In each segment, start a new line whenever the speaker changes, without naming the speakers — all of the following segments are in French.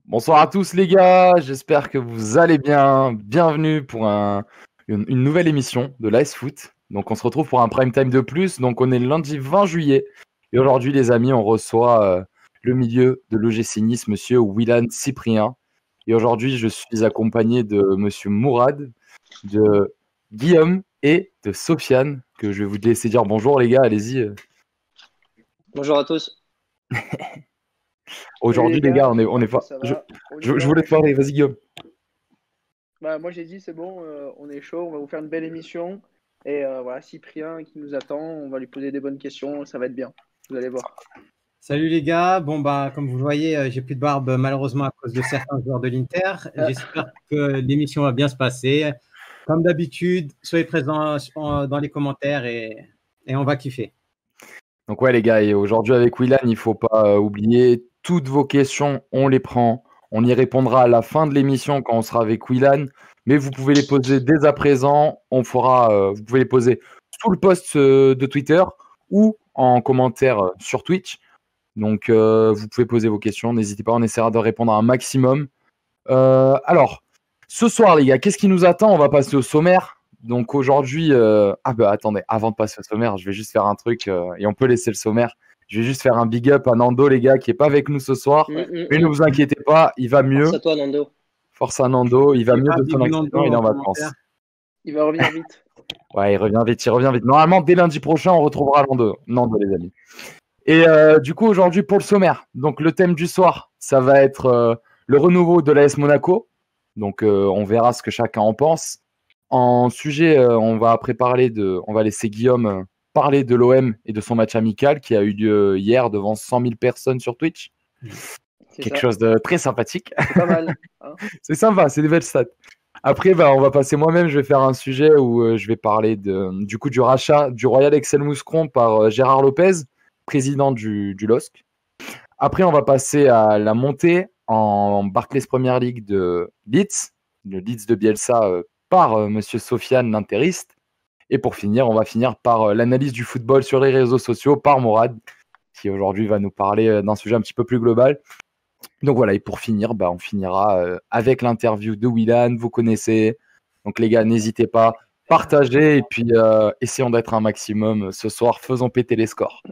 Bonsoir à tous les gars, j'espère que vous allez bien. Bienvenue pour une nouvelle émission de l'AS Foot. Donc on se retrouve pour un prime time de plus. Donc on est le lundi 20 juillet. Et aujourd'hui les amis, on reçoit le milieu de l'OGC Nice, monsieur Willan Cyprien. Et aujourd'hui je suis accompagné de monsieur Mourad, de Guillaume et de Sofiane, que je vais vous laisser dire bonjour les gars, allez-y.
Bonjour à tous.
Salut
Aujourd'hui
les
les gars,
gars,
on est
j'espère que
pas.
ça
Je,
va. On y
je
va.
voulais te parler, vas-y Guillaume.
Moi j'ai dit c'est bon, on est chaud, on va vous faire une belle émission. Et voilà, Cyprien qui nous attend, on va lui poser des bonnes questions, ça va être bien. Vous allez voir.
Salut les gars, comme vous le voyez, j'ai plus de barbe malheureusement à cause de certains joueurs de l'Inter. J'espère que l'émission va bien se passer. Comme d'habitude, soyez présents dans les commentaires et on va kiffer.
Donc ouais les gars, et aujourd'hui avec Willan, il faut pas oublier toutes vos questions, on les prend, on y répondra à la fin de l'émission quand on sera avec Willan, mais vous pouvez les poser dès à présent, vous pouvez les poser sous le post de Twitter ou en commentaire sur Twitch. Donc vous pouvez poser vos questions, n'hésitez pas, on essaiera de répondre à un maximum. Alors, ce soir les gars, qu'est-ce qui nous attend? On va passer au sommaire. Donc aujourd'hui, attendez, avant de passer au sommaire, je vais juste faire un truc et on peut laisser le sommaire. Je vais juste faire un big up à Nando, les gars, qui est pas avec nous ce soir. Mais ne vous inquiétez pas, il va mieux.
Force à toi, Nando.
Force à Nando, il va mieux de son
Nando
accident, il est en vacances.
Il va revenir vite.
Ouais, il revient vite. Normalement, dès lundi prochain, on retrouvera Nando, les amis. Et du coup, aujourd'hui, pour le sommaire, donc le thème du soir, ça va être le renouveau de l'AS Monaco. Donc, on verra ce que chacun en pense. En sujet, on va laisser Guillaume parler de l'OM et de son match amical qui a eu lieu hier devant 100 000 personnes sur Twitch. Quelque chose de très sympathique.
C'est pas mal. Hein.
C'est sympa, c'est des belles stats. Après, on va passer moi-même. Je vais faire un sujet où je vais parler du rachat du Royal Excel Mouscron par Gérard Lopez, président du LOSC. Après, on va passer à la montée en Barclays Premier League de Leeds, le Leeds de Bielsa par monsieur Sofiane, l'interiste. Et pour finir, on va finir par l'analyse du football sur les réseaux sociaux par Mourad, qui aujourd'hui va nous parler d'un sujet un petit peu plus global. Donc voilà, et pour finir, on finira avec l'interview de Willan, vous connaissez. Donc les gars, n'hésitez pas, partagez et puis essayons d'être un maximum ce soir, faisons péter les scores.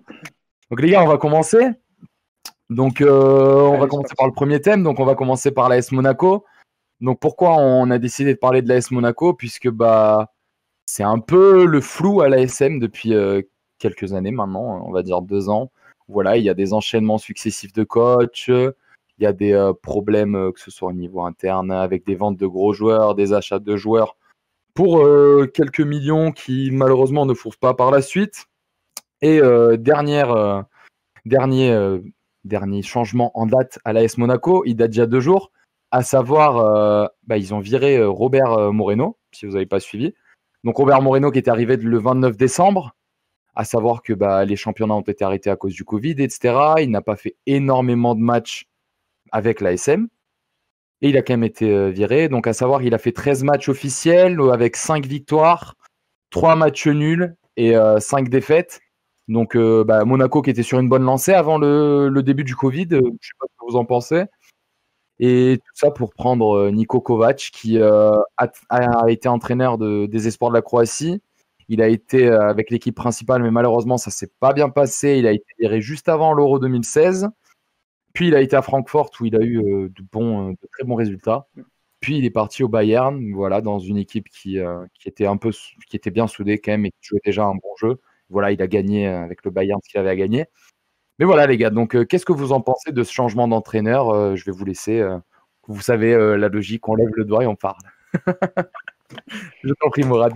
Donc les gars, on va commencer. Donc on va commencer par le premier thème, donc on va commencer par l'AS Monaco. Donc pourquoi on a décidé de parler de l'AS Monaco? Puisque c'est un peu le flou à l'ASM depuis quelques années maintenant, on va dire 2 ans. Voilà, il y a des enchaînements successifs de coach, il y a des problèmes que ce soit au niveau interne avec des ventes de gros joueurs, des achats de joueurs pour quelques millions qui malheureusement ne fourvent pas par la suite. Et dernier changement en date à l'AS Monaco, il date déjà 2 jours, à savoir, ils ont viré Robert Moreno, si vous n'avez pas suivi. Donc Robert Moreno qui était arrivé le 29 décembre, à savoir que les championnats ont été arrêtés à cause du Covid, etc. Il n'a pas fait énormément de matchs avec l'ASM, et il a quand même été viré. Donc à savoir qu'il a fait 13 matchs officiels avec 5 victoires, 3 matchs nuls et 5 défaites. Donc Monaco qui était sur une bonne lancée avant le début du Covid, je ne sais pas ce que vous en pensez. Et tout ça pour prendre Niko Kovac qui a été entraîneur des espoirs de la Croatie. Il a été avec l'équipe principale, mais malheureusement ça ne s'est pas bien passé. Il a été viré juste avant l'Euro 2016. Puis il a été à Francfort où il a eu de très bons résultats. Puis il est parti au Bayern, voilà, dans une équipe qui était bien soudée quand même et qui jouait déjà un bon jeu. Voilà, il a gagné avec le Bayern ce qu'il avait à gagner. Mais voilà les gars, donc qu'est-ce que vous en pensez de ce changement d'entraîneur? Je vais vous laisser. Vous savez la logique, on lève le doigt et on parle. Je t'en prie Mourad.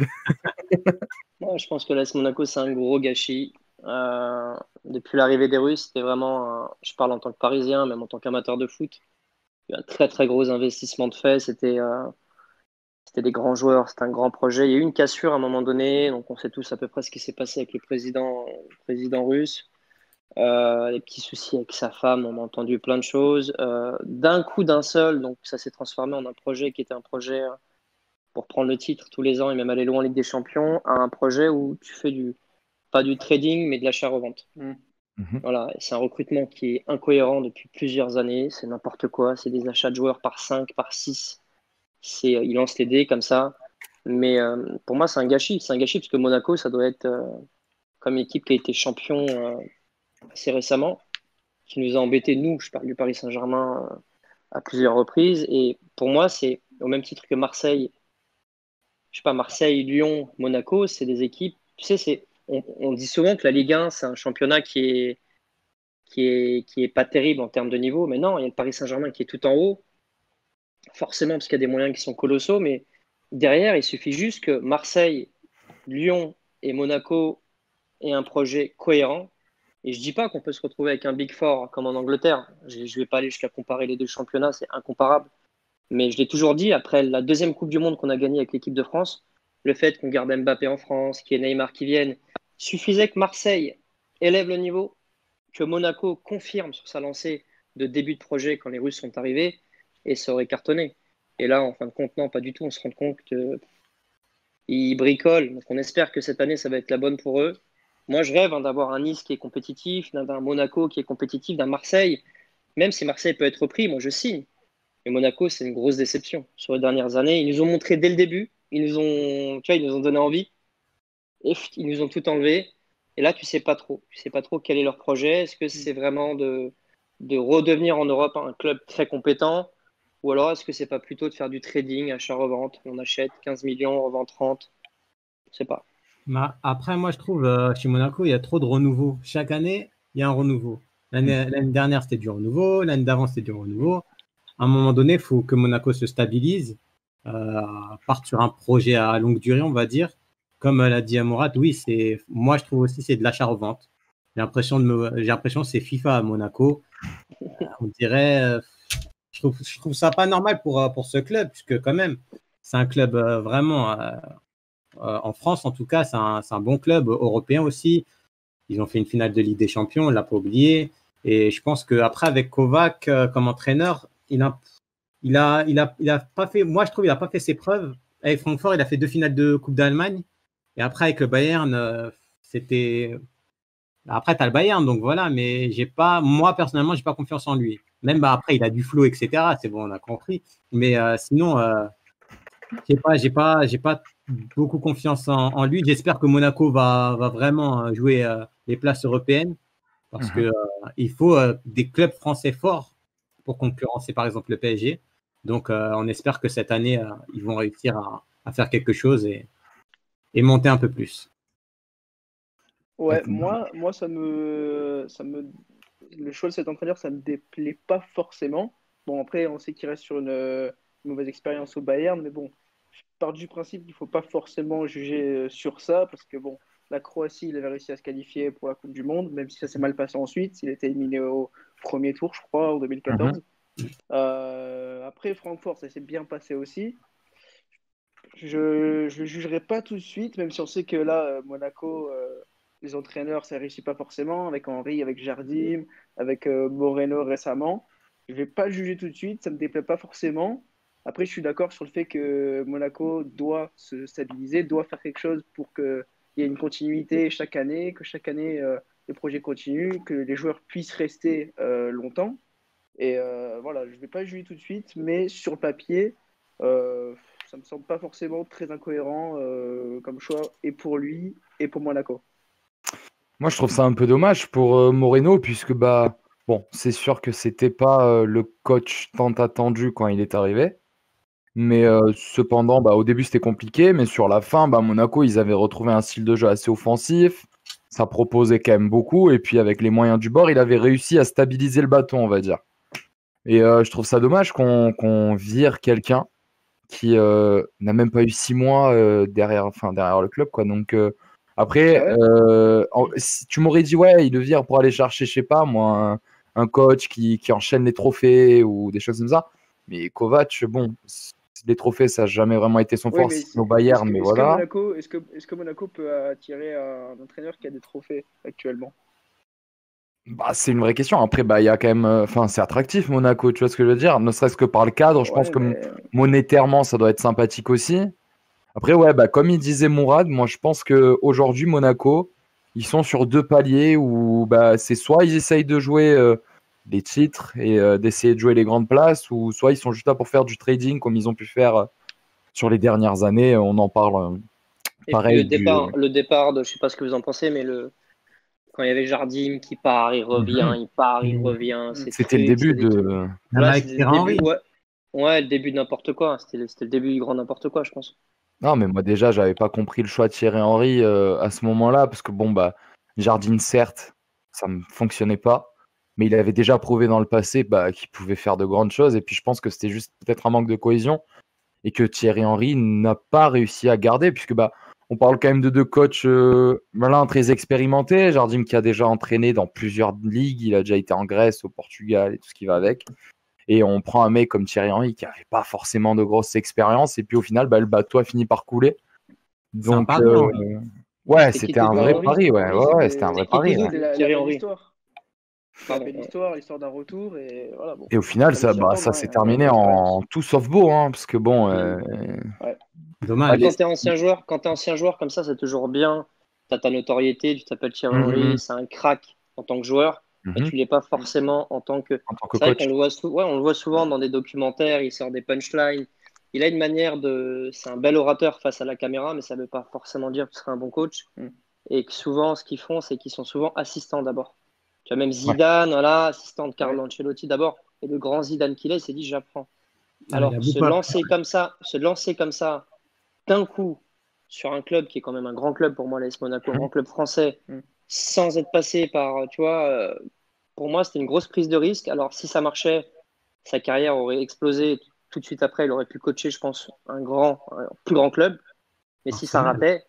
Je pense que l'AS Monaco, c'est un gros gâchis. Depuis l'arrivée des Russes, c'était vraiment, je parle en tant que Parisien, même en tant qu'amateur de foot, il y a un très très gros investissement de fait. C'était des grands joueurs, c'était un grand projet. Il y a eu une cassure à un moment donné, donc on sait tous à peu près ce qui s'est passé avec le président russe. Les petits soucis avec sa femme, on a entendu plein de choses. D'un coup, d'un seul, donc ça s'est transformé en un projet qui était un projet pour prendre le titre tous les ans et même aller loin en Ligue des Champions, à un projet où tu fais pas du trading, mais de l'achat-revente.
Mhm.
Voilà, et c'est un recrutement qui est incohérent depuis plusieurs années. C'est n'importe quoi. C'est des achats de joueurs par 5, par 6. Il lance les dés comme ça. Mais pour moi, c'est un gâchis. C'est un gâchis parce que Monaco, ça doit être comme équipe qui a été champion assez récemment, qui nous a embêtés, nous, je parle du Paris Saint-Germain, à plusieurs reprises. Et pour moi, c'est au même titre que Marseille, je sais pas, Marseille, Lyon, Monaco, c'est des équipes. Tu sais, on dit souvent que la Ligue 1, c'est un championnat qui est pas terrible en termes de niveau. Mais non, il y a le Paris Saint-Germain qui est tout en haut, forcément, parce qu'il y a des moyens qui sont colossaux. Mais derrière, il suffit juste que Marseille, Lyon et Monaco aient un projet cohérent. Et je dis pas qu'on peut se retrouver avec un Big Four comme en Angleterre. Je vais pas aller jusqu'à comparer les deux championnats, c'est incomparable. Mais je l'ai toujours dit, après la deuxième Coupe du Monde qu'on a gagnée avec l'équipe de France, le fait qu'on garde Mbappé en France, qu'il y ait Neymar qui vienne, suffisait que Marseille élève le niveau, que Monaco confirme sur sa lancée de début de projet quand les Russes sont arrivés, et ça aurait cartonné. Et là, en fin de compte, non, pas du tout. On se rend compte qu'ils bricolent. Donc on espère que cette année, ça va être la bonne pour eux. Moi, je rêve d'avoir un Nice qui est compétitif, d'un Monaco qui est compétitif, d'un Marseille. Même si Marseille peut être repris, moi, je signe. Et Monaco, c'est une grosse déception sur les dernières années. Ils nous ont montré dès le début, ils nous ont donné envie, et ils nous ont tout enlevé. Et là, tu sais pas trop. Tu sais pas trop quel est leur projet. Est-ce que c'est vraiment de redevenir en Europe un club très compétent, ou alors est-ce que c'est pas plutôt de faire du trading, achat-revente, on achète 15 millions, on revend 30, je sais pas.
Après, moi, je trouve chez Monaco, il y a trop de renouveau. Chaque année, il y a un renouveau. L'année dernière, c'était du renouveau. L'année d'avant, c'était du renouveau. À un moment donné, il faut que Monaco se stabilise, parte sur un projet à longue durée, on va dire. Comme l'a dit Mourad, oui, moi je trouve aussi c'est de l'achat-revente. J'ai l'impression que c'est FIFA à Monaco. On dirait, je trouve ça pas normal pour ce club, puisque quand même, c'est un club vraiment, en France en tout cas, c'est un bon club européen aussi. Ils ont fait une finale de Ligue des Champions, on ne l'a pas oublié. Et je pense qu'après, avec Kovac comme entraîneur, il a pas fait, moi je trouve, il n'a pas fait ses preuves. Avec Francfort, il a fait 2 finales de Coupe d'Allemagne. Et après, avec le Bayern, c'était. Après, tu as le Bayern, donc voilà. Mais moi, personnellement, j'ai pas confiance en lui. Même après, il a du flow, etc. C'est bon, on a compris. Mais sinon, j'ai pas beaucoup confiance en lui. J'espère que Monaco va vraiment jouer les places européennes. Parce que il faut des clubs français forts pour concurrencer par exemple le PSG. Donc on espère que cette année, ils vont réussir à faire quelque chose et monter un peu plus.
Ouais, moi le choix de cet entraîneur, ça me déplaît pas forcément. Bon, après, on sait qu'il reste sur une mauvaise expérience au Bayern, mais bon, je pars du principe qu'il faut pas forcément juger sur ça, parce que bon, la Croatie, il avait réussi à se qualifier pour la Coupe du Monde, même si ça s'est mal passé ensuite. Il était éliminé au premier tour, je crois, en 2014. Après, Francfort, ça s'est bien passé aussi. Je ne jugerai pas tout de suite, même si on sait que là, Monaco, les entraîneurs, ça ne réussit pas forcément, avec Henry, avec Jardim, avec Moreno récemment. Je ne vais pas le juger tout de suite, ça ne me déplaît pas forcément. Après, je suis d'accord sur le fait que Monaco doit se stabiliser, doit faire quelque chose pour qu'il y ait une continuité chaque année, que chaque année, les projets continuent, que les joueurs puissent rester longtemps. Et voilà, je ne vais pas le juger tout de suite, mais sur le papier, ça me semble pas forcément très incohérent comme choix, et pour lui, et pour Monaco.
Moi, je trouve ça un peu dommage pour Moreno, puisque bon, c'est sûr que c'était pas le coach tant attendu quand il est arrivé. Mais cependant, au début, c'était compliqué, mais sur la fin, Monaco, ils avaient retrouvé un style de jeu assez offensif. Ça proposait quand même beaucoup, et puis avec les moyens du bord, il avait réussi à stabiliser le bâton, on va dire. Et je trouve ça dommage qu'on vire quelqu'un qui n'a même pas eu 6 mois derrière le club, quoi. Donc après, si tu m'aurais dit ouais, il le vire pour aller chercher, je sais pas moi, un coach qui enchaîne les trophées ou des choses comme ça. Mais Kovac, bon, les trophées, ça n'a jamais vraiment été son fort au Bayern, mais voilà.
Est-ce que Monaco peut attirer un entraîneur qui a des trophées actuellement?
C'est une vraie question. Après, il y a quand même. C'est attractif, Monaco, tu vois ce que je veux dire? Ne serait-ce que par le cadre, je pense que monétairement, ça doit être sympathique aussi. Après, ouais, comme il disait Mourad, moi, je pense qu'aujourd'hui, Monaco, ils sont sur deux paliers où bah, c'est soit ils essayent de jouer les titres et d'essayer de jouer les grandes places, ou soit ils sont juste là pour faire du trading comme ils ont pu faire sur les dernières années. On en parle
Et
pareil.
puis le départ de, je sais pas ce que vous en pensez, mais quand il y avait Jardim qui part, il revient, il part, il revient, ces
C'était le
trucs,
début
c'est des trucs.
de.
Là,
Avec
c'était le
Thierry Henry.
début, ouais, le début de n'importe quoi. C'était le début du grand n'importe quoi, je pense.
Non, mais moi déjà, j'avais pas compris le choix de Thierry Henry à ce moment-là, parce que bon, bah, Jardim, certes, ça ne fonctionnait pas, mais il avait déjà prouvé dans le passé bah, qu'il pouvait faire de grandes choses, et puis je pense que c'était juste peut-être un manque de cohésion, et que Thierry Henry n'a pas réussi à garder, puisque bah, on parle quand même de deux coachs l'un très expérimentés, Jardim qui a déjà entraîné dans plusieurs ligues, il a déjà été en Grèce, au Portugal, et tout ce qui va avec. Et on prend un mec comme Thierry Henry qui n'avait pas forcément de grosses expériences. Et puis au final, bah, le bateau a fini par couler.
C'est un
Donc,
pari, Henry.
ouais,
C'était qui
c'était un
Thierry
vrai
Henry
pari. Ouais,
Henry,
ouais, c'était un vrai
c'était qui
pari.
Doudou
Ouais.
C'est la
Thierry
belle
Henry.
histoire. La
Pardon,
belle
ouais.
histoire, l'histoire d'un retour. Et voilà, bon.
Et au final,
Fallait s'y
bah,
attendre,
ça
hein,
s'est
il y a
terminé
pas
en tout sauf beau. Hein, parce que bon,
Ouais.
Dommage.
Quand t'es ancien joueur comme ça, c'est toujours bien. T'as ta notoriété, tu t'appelles Thierry Henry, c'est un crack en tant que joueur, mais tu l'es pas forcément en tant que.
En tant que
C'est vrai
coach.
qu'on le voit, on le voit souvent dans des documentaires, il sort des punchlines. Il a une manière de. C'est un bel orateur face à la caméra, mais ça ne veut pas forcément dire que tu seras un bon coach.
Mm.
Et que souvent, ce qu'ils font, c'est qu'ils sont souvent assistants d'abord. Tu as même
Ouais.
Zidane, voilà, assistant de Carlo
Ouais.
Ancelotti d'abord. Et le grand Zidane qu'il est, il s'est dit j'apprends.
Ah,
Alors,
il a
se
beaucoup appris.
lancer comme ça, d'un coup, sur un club qui est quand même un grand club pour moi, l'AS Monaco, un grand club français,
Mm.
sans être passé par, tu vois, pour moi, c'était une grosse prise de risque. Alors, si ça marchait, sa carrière aurait explosé tout de suite après. Il aurait pu coacher, je pense, un plus grand club. Mais si ça ratait,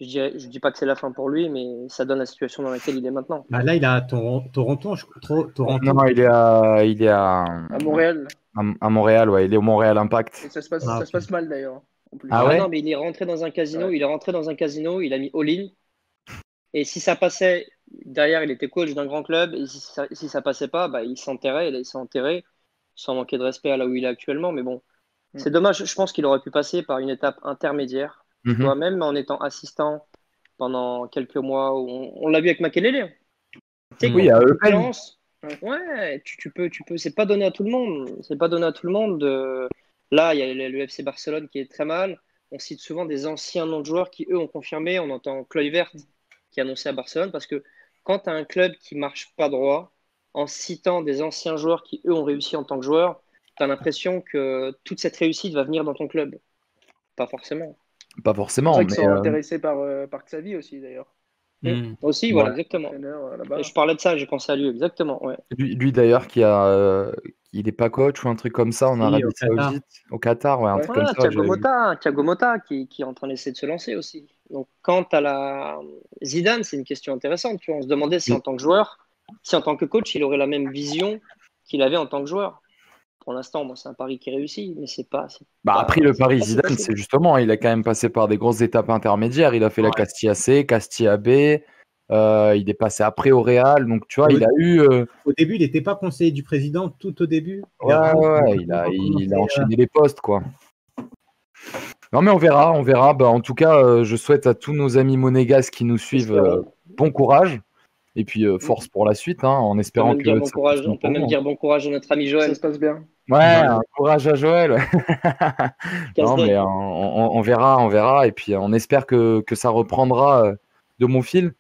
je dis pas que c'est la fin pour lui, mais ça donne la situation dans laquelle il est maintenant.
Bah, là, il a Toronto, Toronto.
Non, il est
À Montréal.
à Montréal. Ouais, il est au Montréal Impact.
Et ça se passe,
Ah,
ça
ok.
se passe mal d'ailleurs. En plus.
Ah
Ah
ouais.
non, mais il est rentré dans un casino,
Ouais.
il a mis all-in. Et si ça passait, derrière, il était coach d'un grand club. Et si ça passait pas, bah, il s'enterrait. Et là, il s'est enterré, sans manquer de respect à là où il est actuellement. Mais bon, c'est dommage. Je pense qu'il aurait pu passer par une étape intermédiaire. Tu vois, même en étant assistant pendant quelques mois. On l'a vu avec Makelele. Tu sais,
Oui,
quand
à
tu te
Eupen.
lances, ouais, tu peux. C'est pas donné à tout le monde. C'est pas donné à tout le monde. Là, il y a le FC Barcelone qui est très mal. On cite souvent des anciens noms de joueurs qui, eux, ont confirmé. On entend Kluivert qui a annoncé à Barcelone parce que quand tu as un club qui marche pas droit, en citant des anciens joueurs qui, eux, ont réussi en tant que joueurs, tu as l'impression que toute cette réussite va venir dans ton club. Pas forcément.
Pas
C'est pour
forcément,
ça
mais
qu'ils sont intéressés par Xavi aussi d'ailleurs.
Aussi, voilà,
ouais.
exactement.
Entraîneur
Et
là-bas.
je parlais de ça, j'ai pensé à lui, exactement. Ouais.
Lui d'ailleurs, il est pas coach ou un truc comme ça en
Si,
Arabie
au Qatar.
Saoudite, au Qatar, ouais, un
Ouais.
truc comme ça.
Thiago Motta qui est en train d'essayer de se lancer aussi. Donc, quant à la Zidane, c'est une question intéressante. Tu vois, on se demandait si en tant que joueur, si en tant que coach, il aurait la même vision qu'il avait en tant que joueur. Pour l'instant, bon, c'est un pari qui réussit, mais
Bah après, le Paris
pas si
Zidane,
facile.
c'est justement, il a quand même passé par des grosses étapes intermédiaires. Il a fait la Castilla C, Castilla B, il est passé après au Real. Donc, tu vois, il a eu.
Au début, il n'était pas conseiller du président, tout au début.
Ouais, ouais, il a enchaîné les postes, quoi. Non, mais on verra, on verra. Bah, en tout cas, je souhaite à tous nos amis monégasques qui nous suivent
Espérons.
bon courage. Et puis, force pour la suite, hein, en espérant que ça fonctionne
On peut
pour
même
vous.
dire bon courage à notre ami
Ça
Joël.
se passe bien.
Ouais, un courage à Joël. Ouais. Non,
Casse-tête.
mais on verra, on verra. Et puis, on espère que ça reprendra de mon fil.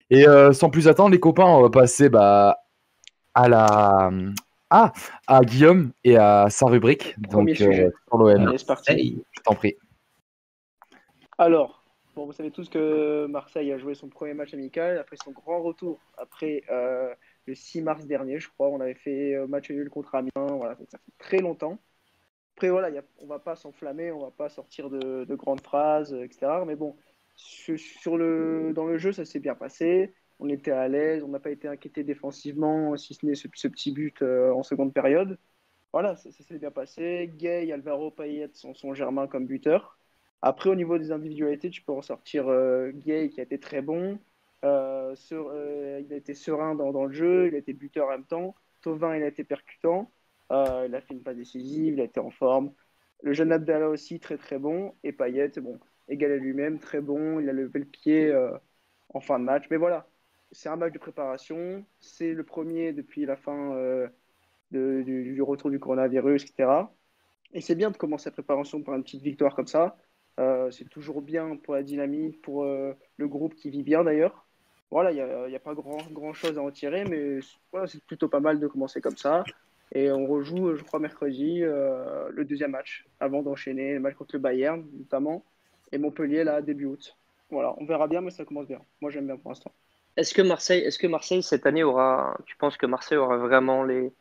Et sans plus attendre, les copains, on va passer à la à Guillaume et à sa rubrique.
Premier
Donc,
sujet.
sur l'OM.
Allez, c'est parti.
Hey.
Je t'en prie.
Alors, bon, vous savez tous que Marseille a joué son premier match amical après son grand retour. Après le 6 mars dernier, je crois, on avait fait match nul contre Amiens. Voilà, ça fait très longtemps. Après, voilà, on va pas s'enflammer, on va pas sortir de grandes phrases, etc. Mais bon, dans le jeu, ça s'est bien passé. On était à l'aise, on n'a pas été inquiété défensivement, si ce n'est ce petit but en seconde période. Voilà, ça s'est bien passé. Gay, Alvaro, Payet sont Germain comme buteur. Après, au niveau des individualités, tu peux ressortir Gay qui a été très bon. Il a été serein dans le jeu, il a été buteur en même temps. Thauvin, il a été percutant. Il a fait une passe décisive, il a été en forme. Le jeune Abdallah aussi, très très bon. Et Payet, bon, égal à lui-même, très bon. Il a levé le pied en fin de match. Mais voilà, c'est un match de préparation. C'est le premier depuis la fin du retour du coronavirus, etc. Et c'est bien de commencer la préparation par une petite victoire comme ça. C'est toujours bien pour la dynamique, pour le groupe qui vit bien d'ailleurs. Voilà, il y a pas grand chose à en tirer, mais voilà, c'est plutôt pas mal de commencer comme ça. Et on rejoue, je crois, mercredi, le deuxième match, avant d'enchaîner le match contre le Bayern, notamment, et Montpellier, là, début août. Voilà, on verra bien, mais ça commence bien. Moi, j'aime bien pour l'instant.
Est-ce que Marseille cette année tu penses que Marseille aura vraiment les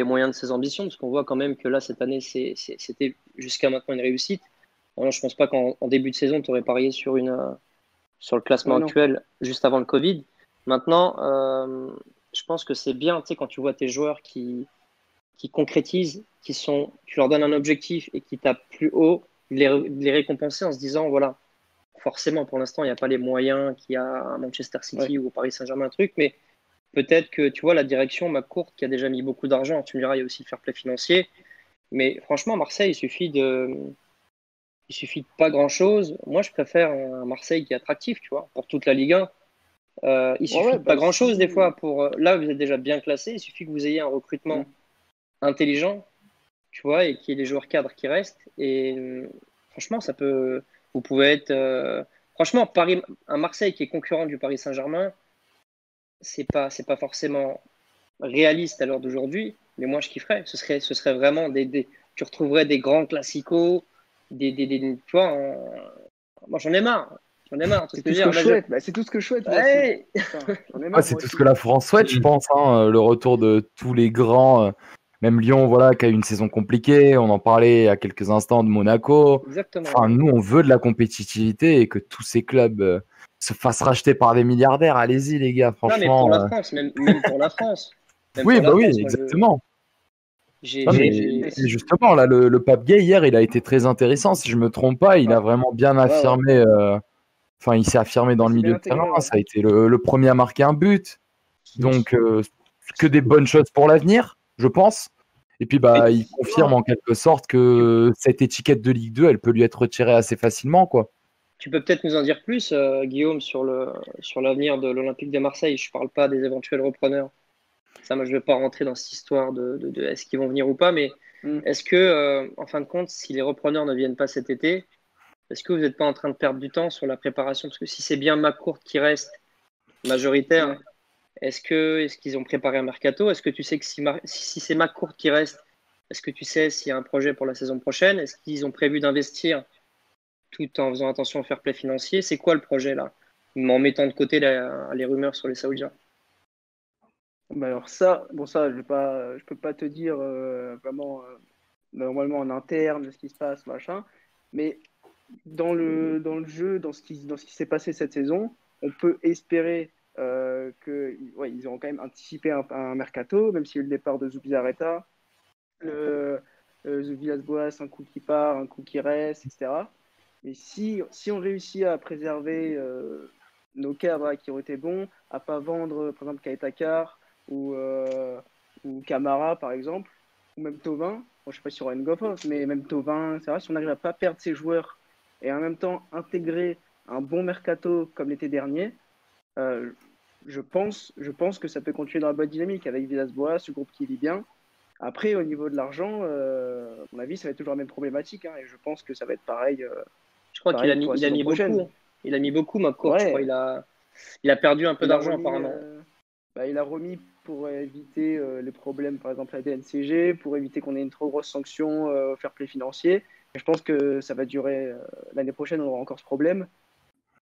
moyens de ses ambitions? Parce qu'on voit quand même que là, cette année, c'était jusqu'à maintenant une réussite. Alors, je pense pas qu'en début de saison, tu aurais parié sur le classement
Ouais, non.
actuel juste avant le Covid. Maintenant, je pense que c'est bien, tu sais, quand tu vois tes joueurs qui concrétisent, tu leur donnes un objectif et qui tapent plus haut, de les récompenser en se disant, voilà, forcément, pour l'instant, il n'y a pas les moyens qu'il y a à Manchester
Ouais.
City ou au Paris Saint-Germain, un truc, mais peut-être que, tu vois, la direction, McCourt, qui a déjà mis beaucoup d'argent, tu me diras, il y a aussi le fair play financier, mais franchement, Marseille, il suffit de pas grand-chose. Moi, je préfère un Marseille qui est attractif, tu vois, pour toute la Ligue 1. Il
Ouais,
suffit
ouais,
de pas
bah
grand-chose des
si.
fois là, vous êtes déjà bien classé. Il suffit que vous ayez un recrutement
Hmm.
intelligent, tu vois, et qu'il y ait des joueurs cadres qui restent. Et franchement, vous pouvez être, franchement, un Marseille qui est concurrent du Paris Saint-Germain, c'est pas forcément réaliste à l'heure d'aujourd'hui, mais moi, je kifferais. Ce serait vraiment tu retrouverais des grands classicos, tu vois, moi, j'en ai marre. J'en ai marre, tu sais
C'est
ce que je
tout
veux
ce que
dire.
je souhaite. Bah, c'est tout ce que je souhaite, moi aussi.
Ouais.
Putain, j'en ai
Ouais,
marre,
c'est
moi
tout ce
aussi.
que la France souhaite, je pense, hein, le retour de tous les grands. Même Lyon, voilà, qui a eu une saison compliquée. On en parlait il y a quelques instants de Monaco.
Exactement,
Enfin,
ouais.
nous, on veut de la compétitivité et que tous ces clubs se fassent racheter par des milliardaires. Allez-y, les gars,
Non, mais pour
franchement.
la France, même pour la France. Même
Oui,
pour
bah
la
oui,
France, moi,
exactement.
j'ai,
Non,
j'ai,
mais
j'ai-
justement, là, le Pape Gay, hier, il a été très intéressant. Si je me trompe pas, il a
Ouais,
vraiment bien
ouais, ouais.
affirmé. Enfin, il s'est affirmé dans
Il
le
s'est bien
milieu de terrain.
intégré, ouais.
Ça a été le premier à marquer un but. Donc, que des bonnes choses pour l'avenir, je pense. Et puis, bah,
Mais
il confirme en quelque sorte que cette étiquette de Ligue 2, elle peut lui être retirée assez facilement, quoi.
tu peux peut-être nous en dire plus, Guillaume, sur l'avenir de l'Olympique de Marseille. Je parle pas des éventuels repreneurs. Ça, moi, je ne vais pas rentrer dans cette histoire de est-ce qu'ils vont venir ou pas, mais
Hmm.
est-ce que, en fin de compte, si les repreneurs ne viennent pas cet été, est-ce que vous n'êtes pas en train de perdre du temps sur la préparation? Parce que si c'est bien McCourt qui reste majoritaire,
Ouais.
est-ce qu'ils ont préparé un mercato? Est-ce que tu sais que si c'est McCourt qui reste, est-ce que tu sais s'il y a un projet pour la saison prochaine? Est-ce qu'ils ont prévu d'investir tout en faisant attention au fair play financier? C'est quoi le projet là? En mettant de côté les rumeurs sur les Saoudiens.
Bah alors ça, bon ça, je peux pas te dire vraiment normalement en interne ce qui se passe, machin. Mais dans le jeu, dans ce qui s'est passé cette saison, on peut espérer que, ouais, ils ont quand même anticipé un mercato, même s'il y a eu le départ de Zubizarreta, le Villas-Boas, un coup qui part, un coup qui reste, etc. Mais si on réussit à préserver nos cadres qui ont été bons, à pas vendre par exemple Kaetakar ou Camara par exemple, ou même Thauvin, bon, je ne sais pas si on aura une Goff, mais même Thauvin, etc. Si on n'arrive à pas perdre ces joueurs et en même temps intégrer un bon mercato comme l'été dernier, euh, je pense que ça peut continuer dans la bonne dynamique avec Villas-Boas, ce groupe qui vit bien. Après, au niveau de l'argent, à mon avis, ça va être toujours la même problématique, hein, et je pense que ça va être pareil,
Je crois qu'il a
pareil
mis,
pour la
il a
saison
mis beaucoup,
prochaine.
hein. Il a mis beaucoup, McCourt. Je crois
Ouais,
il a perdu un peu
il a
d'argent
remis,
apparemment.
il a remis pour éviter les problèmes, par exemple, à la DNCG, pour éviter qu'on ait une trop grosse sanction au fair play financier. Et je pense que ça va durer. L'année prochaine, on aura encore ce problème.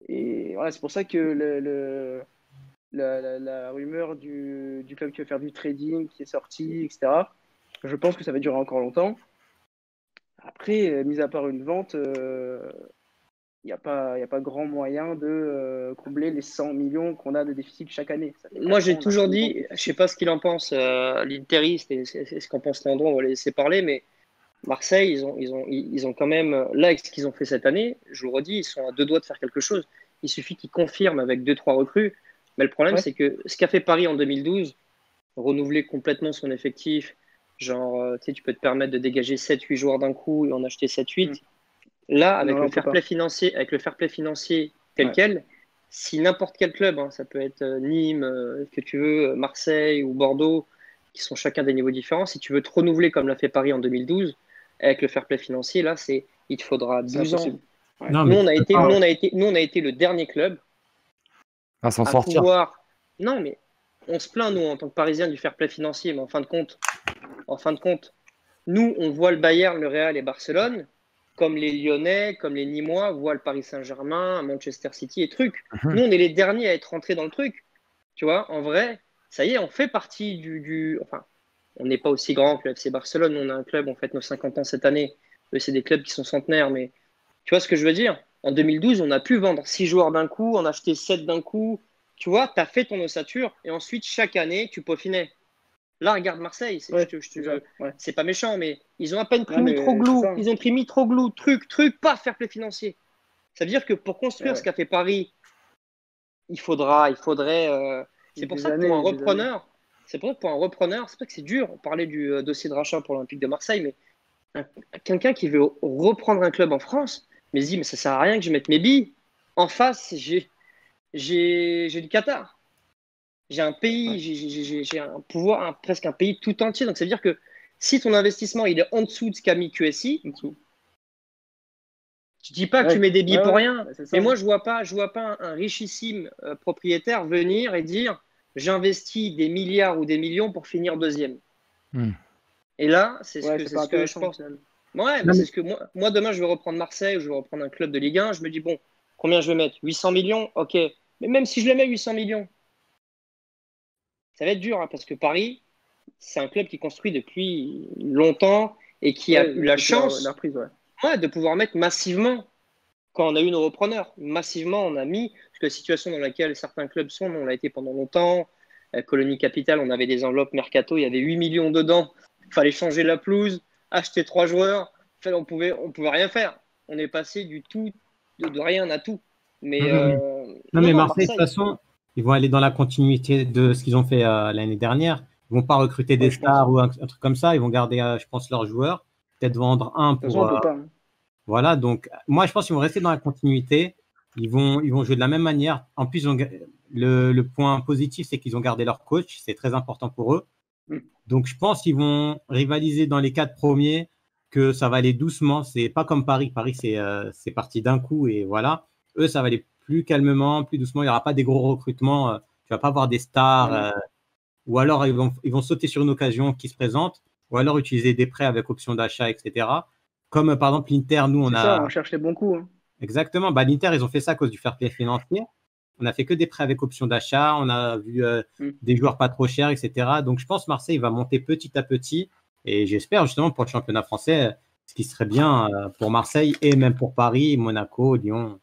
Et voilà, c'est pour ça que la rumeur du club qui va faire du trading qui est sortie, etc., je pense que ça va durer encore longtemps. Après, mis à part une vente, il n'y a pas grand moyen de combler les 100 millions qu'on a de déficit chaque année. Ça fait
Moi,
4
j'ai
ans, on a
toujours
autant de
dit, je sais
déficit.
pas ce qu'il en pense, l'Interiste, et c'est ce qu'en pense Landon, on va les laisser parler, mais Marseille, ils ont quand même, là, avec ce qu'ils ont fait cette année, je vous redis, ils sont à deux doigts de faire quelque chose. Il suffit qu'ils confirment avec deux, trois recrues. Mais le problème,
Ouais.
c'est que ce qu'a fait Paris en 2012, renouveler complètement son effectif, genre, tu sais, tu peux te permettre de dégager 7-8 joueurs d'un coup et en acheter
Mm.
7-8. Là, avec
Non,
le
on peut
fair
pas.
play financier, tel
Ouais.
quel, si n'importe quel club, hein, ça peut être Nîmes, que tu veux, Marseille ou Bordeaux, qui sont chacun des niveaux différents, si tu veux te renouveler comme l'a fait Paris en 2012, avec le fair play financier, là, il te faudra
C'est
12 ans.
impossible. Ouais.
Non,
Nous,
mais
on
tu
a
peux
été,
Ah
nous,
pas.
ouais.
on a été, nous, on a été le dernier club
À s'en
à
sortir.
pouvoir. Non, mais on se plaint, nous, en tant que Parisiens, du fair play financier, mais en fin de compte, nous, on voit le Bayern, le Real et Barcelone, comme les Lyonnais, comme les Nîmois voient le Paris Saint-Germain, Manchester City et trucs.
Mhm.
Nous, on est les derniers à être rentrés dans le truc. Tu vois, en vrai, ça y est, on fait partie Enfin, on n'est pas aussi grand que le FC Barcelone. On a un club, on fête nos 50 ans cette année. Eux, c'est des clubs qui sont centenaires, mais tu vois ce que je veux dire? En 2012, on a pu vendre 6 joueurs d'un coup, en acheter 7 d'un coup. Tu vois, tu as fait ton ossature et ensuite, chaque année, tu peaufinais. Là, regarde Marseille,
Ouais, c'est ça. Ouais.
c'est pas méchant, mais ils ont à peine pris
Non, mais c'est
Mitroglou.
ça. Hein.
Ils ont pris Mitroglou, truc, pas fair play financier. Ça veut dire que pour
Eh
construire ce
ouais.
qu'a fait Paris, il faudrait. C'est pour
Des
ça que pour un
années, des années.
repreneur, c'est pour ça que pour un repreneur, c'est pas que c'est dur. On parlait du dossier de rachat pour l'Olympique de Marseille, mais un- quelqu'un qui veut reprendre un club en France, mais se dit, mais ça sert à rien que je mette mes billes. En face, j'ai du Qatar. J'ai un pays,
Ouais.
j'ai un pouvoir, presque un pays tout entier. Donc, ça veut dire que si ton investissement il est en dessous de ce qu'a mis QSI,
En dessous.
je dis pas que tu
Ouais,
mets des billets
ouais,
pour
ouais.
rien,
Bah, c'est ça.
mais moi
Hein.
je vois pas un richissime propriétaire venir et dire j'investis des milliards ou des millions pour finir deuxième.
Hmm.
Et là, c'est ce
Ouais,
que
c'est
c'est
pas
ce que je
intéressant au
pense.
final.
Ouais, mais
Non, mais
c'est ce que moi demain je vais reprendre Marseille ou je vais reprendre un club de Ligue 1, je me dis bon, combien je vais mettre? 800 millions? OK. Mais même si je les mets 800 millions, ça va être dur hein, parce que Paris, c'est un club qui construit depuis longtemps et qui a
Ouais,
eu la
depuis la
chance
reprise, ouais.
ouais, de pouvoir mettre massivement quand on a eu nos repreneurs. Massivement, on a mis, parce que la situation dans laquelle certains clubs sont, on l'a été pendant longtemps. Colonie Capital, on avait des enveloppes mercato, il y avait 8 millions dedans. Il fallait changer la pelouse, acheter 3 joueurs. Enfin, on pouvait rien faire. On est passé du tout, de rien à tout. Mais
non, mais, non,
non,
mais
non,
Marseille, de toute
Marseille.
façon, ils vont aller dans la continuité de ce qu'ils ont fait l'année dernière. Ils vont pas recruter des
Ouais, je pense.
stars
Hein.
ou un truc comme ça. Ils vont garder, je pense, leurs joueurs. Peut-être vendre un
De toute façon,
pour.
on peut pas. Hein.
Voilà. Donc, moi, je pense qu'ils vont rester dans la continuité. Ils vont jouer de la même manière. En plus, le point positif, c'est qu'ils ont gardé leur coach. C'est très important pour eux.
Mm.
Donc, je pense qu'ils vont rivaliser dans les 4 premiers, que ça va aller doucement. C'est pas comme Paris. Paris, c'est parti d'un coup et voilà. Eux, ça va aller plus calmement, plus doucement. Il n'y aura pas des gros recrutements. Tu vas pas avoir des stars.
Non, non.
Ou alors, ils vont sauter sur une occasion qui se présente. Ou alors utiliser des prêts avec option d'achat, etc. Comme par exemple l'Inter, nous, on
C'est ça,
a
on cherche les bons coups. Hein.
exactement. Bah, l'Inter, ils ont fait ça à cause du fair play financier. On a fait que des prêts avec option d'achat. On a vu
Mm.
des joueurs pas trop chers, etc. Donc, je pense que Marseille va monter petit à petit. Et j'espère justement pour le championnat français, ce qui serait bien pour Marseille et même pour Paris, Monaco, Lyon.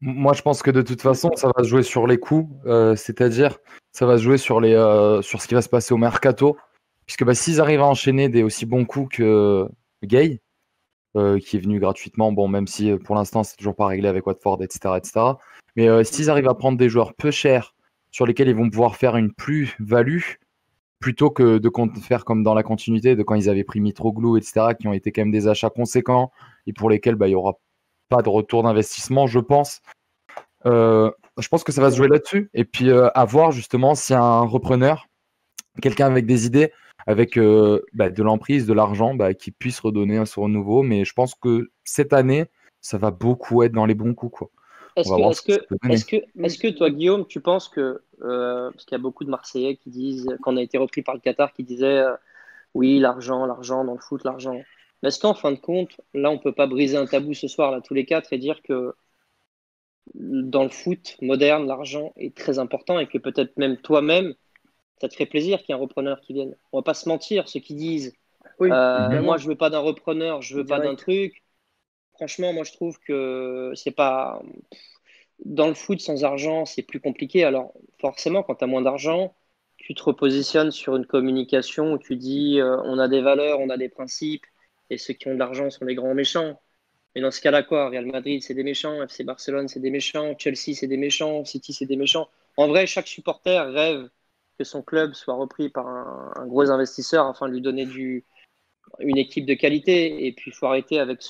Moi, je pense que de toute
Ouais,
façon, ça va se jouer sur les coups, c'est-à-dire ça va se jouer sur ce qui va se passer au mercato, puisque bah, s'ils arrivent à enchaîner des aussi bons coups que Gay, qui est venu gratuitement, bon, même si pour l'instant c'est toujours pas réglé avec Watford, etc., etc. Mais s'ils arrivent à prendre des joueurs peu chers sur lesquels ils vont pouvoir faire une plus-value, plutôt que de faire comme dans la continuité de quand ils avaient pris Mitroglou, etc., qui ont été quand même des achats conséquents et pour lesquels bah, il n'y aura pas de retour d'investissement, je pense. Je pense que ça va se jouer là-dessus. Et puis à voir justement si un repreneur, quelqu'un avec des idées, avec de l'emprise, de l'argent, qui puisse redonner un son nouveau. Mais je pense que cette année, ça va beaucoup être dans les bons coups, quoi. On
Est-ce
va
que,
voir
est-ce
ce que ça
que,
peut donner.
est-ce que toi, Guillaume, tu penses que, parce qu'il y a beaucoup de Marseillais qui disent, qu'on a été repris par le Qatar, qui disaient, oui, l'argent dans le foot, l'argent. Mais est-ce qu'en fin de compte, là, on peut pas briser un tabou ce soir, là, tous les quatre, et dire que dans le foot moderne, l'argent est très important et que peut-être même toi-même, ça te fait plaisir qu'il y ait un repreneur qui vienne. On va pas se mentir, ceux qui disent,
Oui,
Mhm.
moi,
évidemment,
je veux pas d'un repreneur, je veux pas d'un
direct.
truc. Franchement, moi, je trouve que c'est pas. Dans le foot, sans argent, c'est plus compliqué. Alors, forcément, quand tu as moins d'argent, tu te repositionnes sur une communication où tu dis on a des valeurs, on a des principes, et ceux qui ont de l'argent sont les grands méchants. Mais dans ce cas-là, quoi, Real Madrid, c'est des méchants, FC Barcelone, c'est des méchants, Chelsea, c'est des méchants, City, c'est des méchants. En vrai, chaque supporter rêve que son club soit repris par un gros investisseur afin de lui donner une équipe de qualité. Et puis, il faut arrêter avec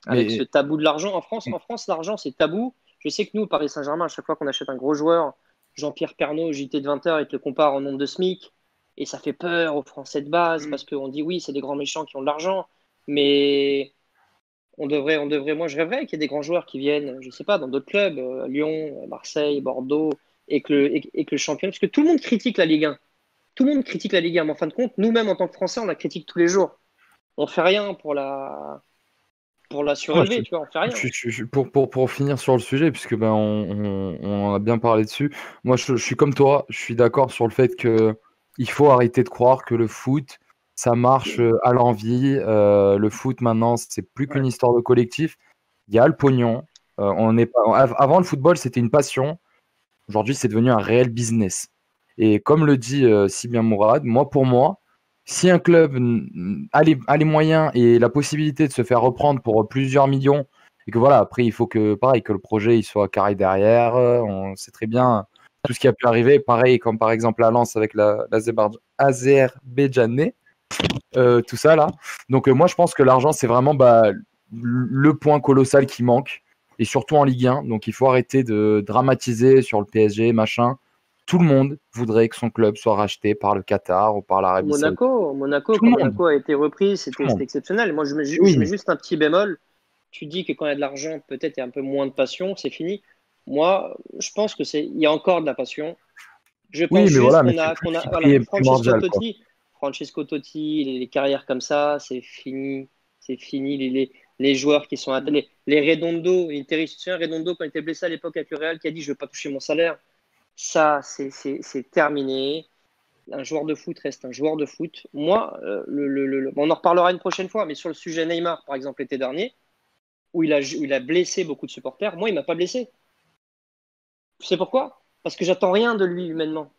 avec
Mais
ce tabou de l'argent. En France, l'argent, c'est tabou. Je sais que nous, au Paris Saint-Germain, à chaque fois qu'on achète un gros joueur, Jean-Pierre Pernaut, au JT de 20h, il te le compare en nombre de SMIC. Et ça fait peur aux Français de base parce qu'on dit oui, c'est des grands méchants qui ont de l'argent. Mais moi, je rêverais qu'il y ait des grands joueurs qui viennent, je sais pas, dans d'autres clubs, Lyon, Marseille, Bordeaux, et que le championnat, parce que tout le monde critique la Ligue 1. Tout le monde critique la Ligue 1, mais en fin de compte, nous-mêmes, en tant que Français, on la critique tous les jours. On fait rien pour la
ouais,
surélever, tu vois, on fait rien.
pour finir sur le sujet, puisque ben, on en a bien parlé dessus, moi je suis comme toi, je suis d'accord sur le fait que il faut arrêter de croire que le foot, ça marche à l'envie. Le foot maintenant, c'est plus qu'une histoire de collectif. Il y a le pognon. On est pas... Avant, le football, c'était une passion. Aujourd'hui, c'est devenu un réel business. Et comme le dit si bien Mourad, pour moi, si un club a les moyens et la possibilité de se faire reprendre pour plusieurs millions, et que voilà, après, il faut que, pareil, que le projet il soit carré derrière, on sait très bien tout ce qui a pu arriver, pareil, comme par exemple la Lens avec l'Azerbaïdjanais, tout ça là. Donc, moi, je pense que l'argent, c'est vraiment le point colossal qui manque, et surtout en Ligue 1. Donc, il faut arrêter de dramatiser sur le PSG, machin. Tout le monde voudrait que son club soit racheté par le Qatar ou par l'Arabie Saoudite.
Monaco, quand Monaco a été repris, c'était exceptionnel. Moi, je mets juste un petit bémol. Tu dis que quand il y a de l'argent, peut-être il y a un peu moins de passion, c'est fini. Moi, je pense il y a encore de la passion. Je pense juste Francesco Totti, les carrières comme ça, c'est fini. C'est fini. Les joueurs qui sont les Redondo, Redondo, quand il était blessé à l'époque avec le Real, qui a dit je ne veux pas toucher mon salaire. Ça, c'est terminé. Un joueur de foot reste un joueur de foot. Moi, on en reparlera une prochaine fois, mais sur le sujet Neymar, par exemple, l'été dernier, où il a blessé beaucoup de supporters, moi, il ne m'a pas blessé. Tu sais pourquoi? Parce que j'attends rien de lui humainement.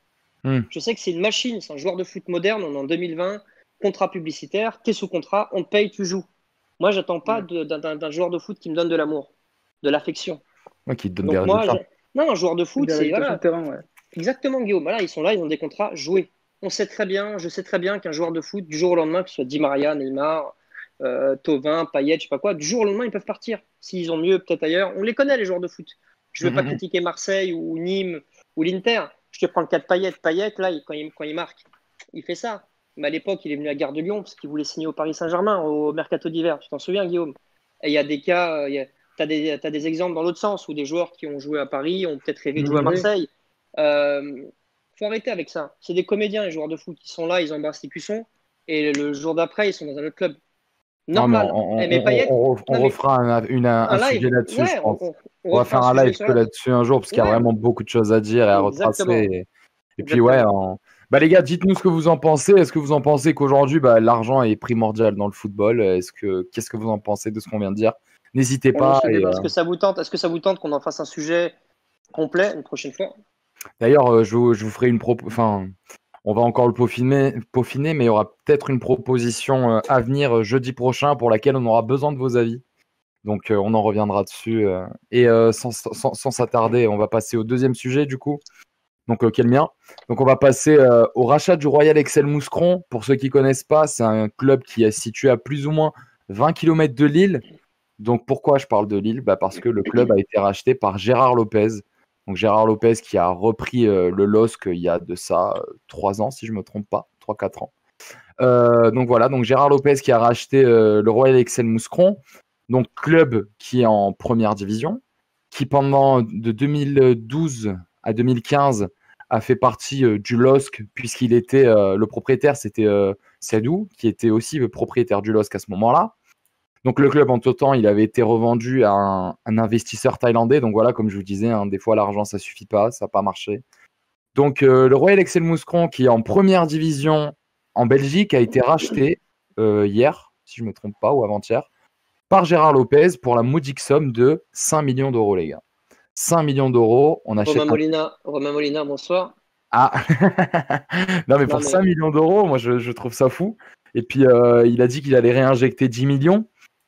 Je sais que c'est une machine, c'est un joueur de foot moderne, on est en 2020, contrat publicitaire, tu es sous contrat, on te paye, tu joues. Moi, j'attends pas d'un joueur de foot qui me donne de l'amour, de l'affection.
Qui te donne des résultats.
Non, un joueur de foot, c'est
voilà.
Exactement, Guillaume. Voilà, ils sont là, ils ont des contrats, jouer. Je sais très bien qu'un joueur de foot, du jour au lendemain, que ce soit Di Maria, Neymar, Thauvin, Payet, je sais pas quoi, du jour au lendemain, ils peuvent partir. S'ils ont mieux, peut-être ailleurs. On les connaît, les joueurs de foot. Je ne veux pas critiquer Marseille ou Nîmes ou l'Inter. Je te prends le cas de Payet. Payet, là, quand il marque, il fait ça. Mais à l'époque, il est venu à Gare de Lyon parce qu'il voulait signer au Paris Saint-Germain, au Mercato d'hiver. Tu t'en souviens, Guillaume? Et il y a des cas, tu as des exemples dans l'autre sens où des joueurs qui ont joué à Paris ont peut-être rêvé de jouer à Marseille. Faut arrêter avec ça. C'est des comédiens, les joueurs de foot. Ils sont là, ils embrassent les cuissons. Et le jour d'après, ils sont dans un autre club. Normal.
On refera un sujet là-dessus, je pense. On va faire un live là-dessus un jour, parce qu'il y a vraiment beaucoup de choses à dire et à retracer. Et puis, les gars, dites-nous ce que vous en pensez. Est-ce que vous en pensez qu'aujourd'hui, l'argent est primordial dans le football? Qu'est-ce que vous en pensez de ce qu'on vient de dire? N'hésitez pas.
Est-ce que ça vous tente qu'on en fasse un sujet complet une prochaine fois?
D'ailleurs, je vous ferai une on va encore le peaufiner, mais il y aura peut-être une proposition à venir jeudi prochain pour laquelle on aura besoin de vos avis. Donc, on en reviendra dessus. Et sans s'attarder, on va passer au deuxième sujet, du coup. Donc, quel mien. Donc, on va passer au rachat du Royal Excel Mouscron. Pour ceux qui ne connaissent pas, c'est un club qui est situé à plus ou moins 20 km de Lille. Donc, pourquoi je parle de Lille? Parce que le club a été racheté par Gérard Lopez. Donc Gérard Lopez qui a repris le LOSC il y a de ça 3 ans, si je ne me trompe pas, 3-4 ans. Donc voilà, donc Gérard Lopez qui a racheté le Royal Excel Mouscron, donc club qui est en première division, qui pendant de 2012 à 2015 a fait partie du LOSC, puisqu'il était le propriétaire, c'était Sedou, qui était aussi le propriétaire du LOSC à ce moment-là. Donc le club, en tout temps, il avait été revendu à un investisseur thaïlandais. Donc voilà, comme je vous disais, des fois l'argent, ça ne suffit pas, ça n'a pas marché. Donc le Royal Excel Mouscron, qui est en première division en Belgique, a été racheté hier, si je ne me trompe pas, ou avant-hier, par Gérard Lopez pour la modique somme de 5 millions d'euros, les gars. 5 millions d'euros, on achète...
Romain Molina, bonsoir.
Ah non, mais 5 millions d'euros, moi je trouve ça fou. Et puis il a dit qu'il allait réinjecter 10 millions.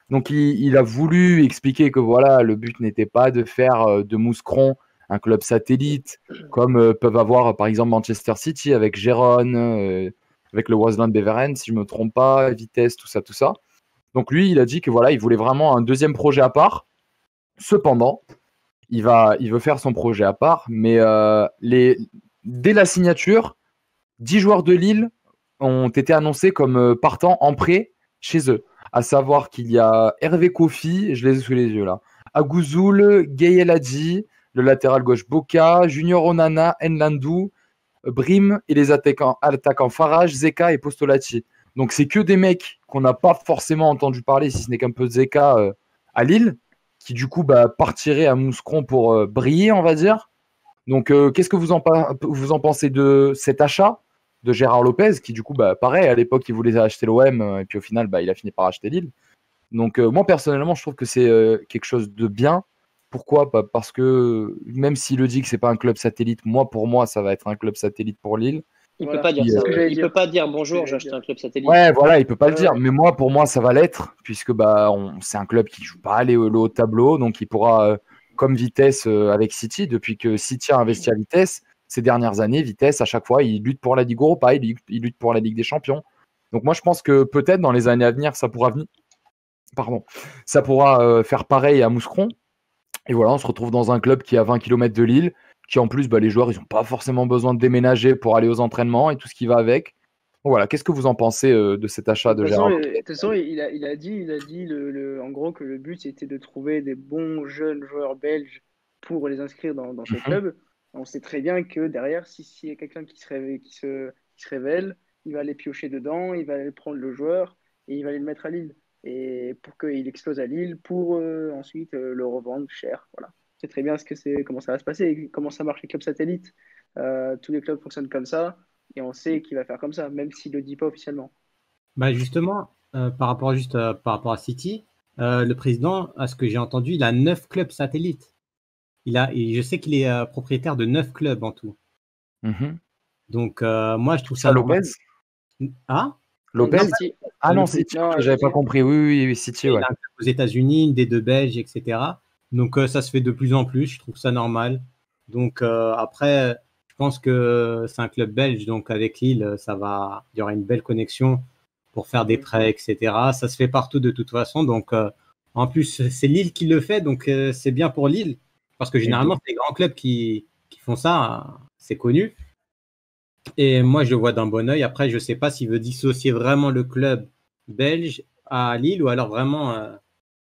Donc, il a voulu expliquer que voilà, le but n'était pas de faire de Mouscron un club satellite, comme peuvent avoir par exemple Manchester City avec Gérone, avec le Waasland Beveren, si je ne me trompe pas, Vitesse, tout ça. Donc lui, il a dit que voilà, il voulait vraiment un deuxième projet à part. Cependant, il veut faire son projet à part, mais dès la signature, 10 joueurs de Lille ont été annoncés comme partant en prêt chez eux. À savoir qu'il y a Hervé Kofi, je les ai sous les yeux là, Agouzoul, Gaël Hadji, le latéral gauche Boka, Junior Onana, Nlandou, Brim et les attaquants Farage, Zeka et Postolati. Donc c'est que des mecs qu'on n'a pas forcément entendu parler, si ce n'est qu'un peu Zeka à Lille, qui du coup partirait à Mouscron pour briller, on va dire. Donc qu'est-ce que vous en pensez de cet achat de Gérard Lopez, qui du coup, pareil, à l'époque, il voulait acheter l'OM, et puis au final, il a fini par acheter Lille. Donc moi, personnellement, je trouve que c'est quelque chose de bien. Pourquoi ? Parce que même s'il le dit que c'est pas un club satellite, pour moi, ça va être un club satellite pour Lille.
Il peut pas dire ça. Il peut pas dire bonjour, j'ai acheté un club satellite.
Ouais, voilà, il peut pas le dire. Mais pour moi, ça va l'être, puisque c'est un club qui joue pas le haut tableau, donc il pourra, comme Vitesse avec City, depuis que City a investi à Vitesse, ces dernières années, Vitesse, à chaque fois, il lutte pour la Ligue Europa, il lutte pour la Ligue des Champions. Donc moi, je pense que peut-être dans les années à venir, ça pourra faire pareil à Mouscron. Et voilà, on se retrouve dans un club qui est à 20 km de Lille, qui en plus, les joueurs, ils n'ont pas forcément besoin de déménager pour aller aux entraînements et tout ce qui va avec. Donc voilà, qu'est-ce que vous en pensez de cet achat de Gérard ?
De toute façon, il a dit en gros que le but, c'était de trouver des bons jeunes joueurs belges pour les inscrire dans ce club. On sait très bien que derrière, s'il y a quelqu'un qui se révèle, il va aller piocher dedans, il va aller prendre le joueur et il va aller le mettre à Lille. Et pour qu'il explose à Lille, pour ensuite le revendre cher. Voilà. C'est très bien comment ça va se passer, comment ça marche les clubs satellites. Tous les clubs fonctionnent comme ça et on sait qu'il va faire comme ça, même s'il ne le dit pas officiellement.
Justement, par rapport à City, le président, à ce que j'ai entendu, il a 9 clubs satellites. Je sais qu'il est propriétaire de 9 clubs en tout. Donc, moi, je trouve ça...
Lopez ?
Ah ?
Lopez ? Non, City, j'avais pas compris. Oui, City, ouais.
Il a un club aux États-Unis, une des deux Belges, etc. Donc, ça se fait de plus en plus. Je trouve ça normal. Donc, après, je pense que c'est un club belge. Donc, avec Lille, il y aura une belle connexion pour faire des prêts, etc. Ça se fait partout de toute façon. Donc, en plus, c'est Lille qui le fait. Donc, c'est bien pour Lille. Parce que généralement, c'est les grands clubs qui font ça. C'est connu. Et moi, je le vois d'un bon œil. Après, je ne sais pas s'il veut dissocier vraiment le club belge à Lille ou alors vraiment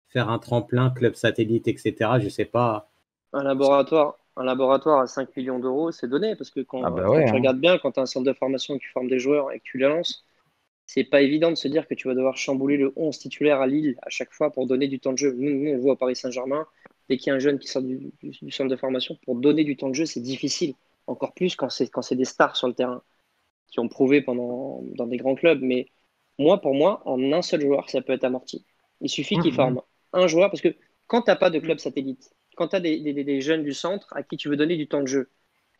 faire un tremplin, club satellite, etc. Je ne sais pas.
Un laboratoire à 5 millions d'euros, c'est donné. Parce que quand tu regardes bien, quand tu as un centre de formation qui forme des joueurs et que tu les lances, c'est pas évident de se dire que tu vas devoir chambouler le 11 titulaire à Lille à chaque fois pour donner du temps de jeu. Nous on voit à Paris Saint-Germain, dès qu'il y a un jeune qui sort du centre de formation, pour donner du temps de jeu, c'est difficile. Encore plus quand c'est des stars sur le terrain qui ont prouvé dans des grands clubs. Mais pour moi, en un seul joueur, ça peut être amorti. Il suffit qu'il forme un joueur, parce que quand tu n'as pas de club satellite, quand tu as des jeunes du centre à qui tu veux donner du temps de jeu,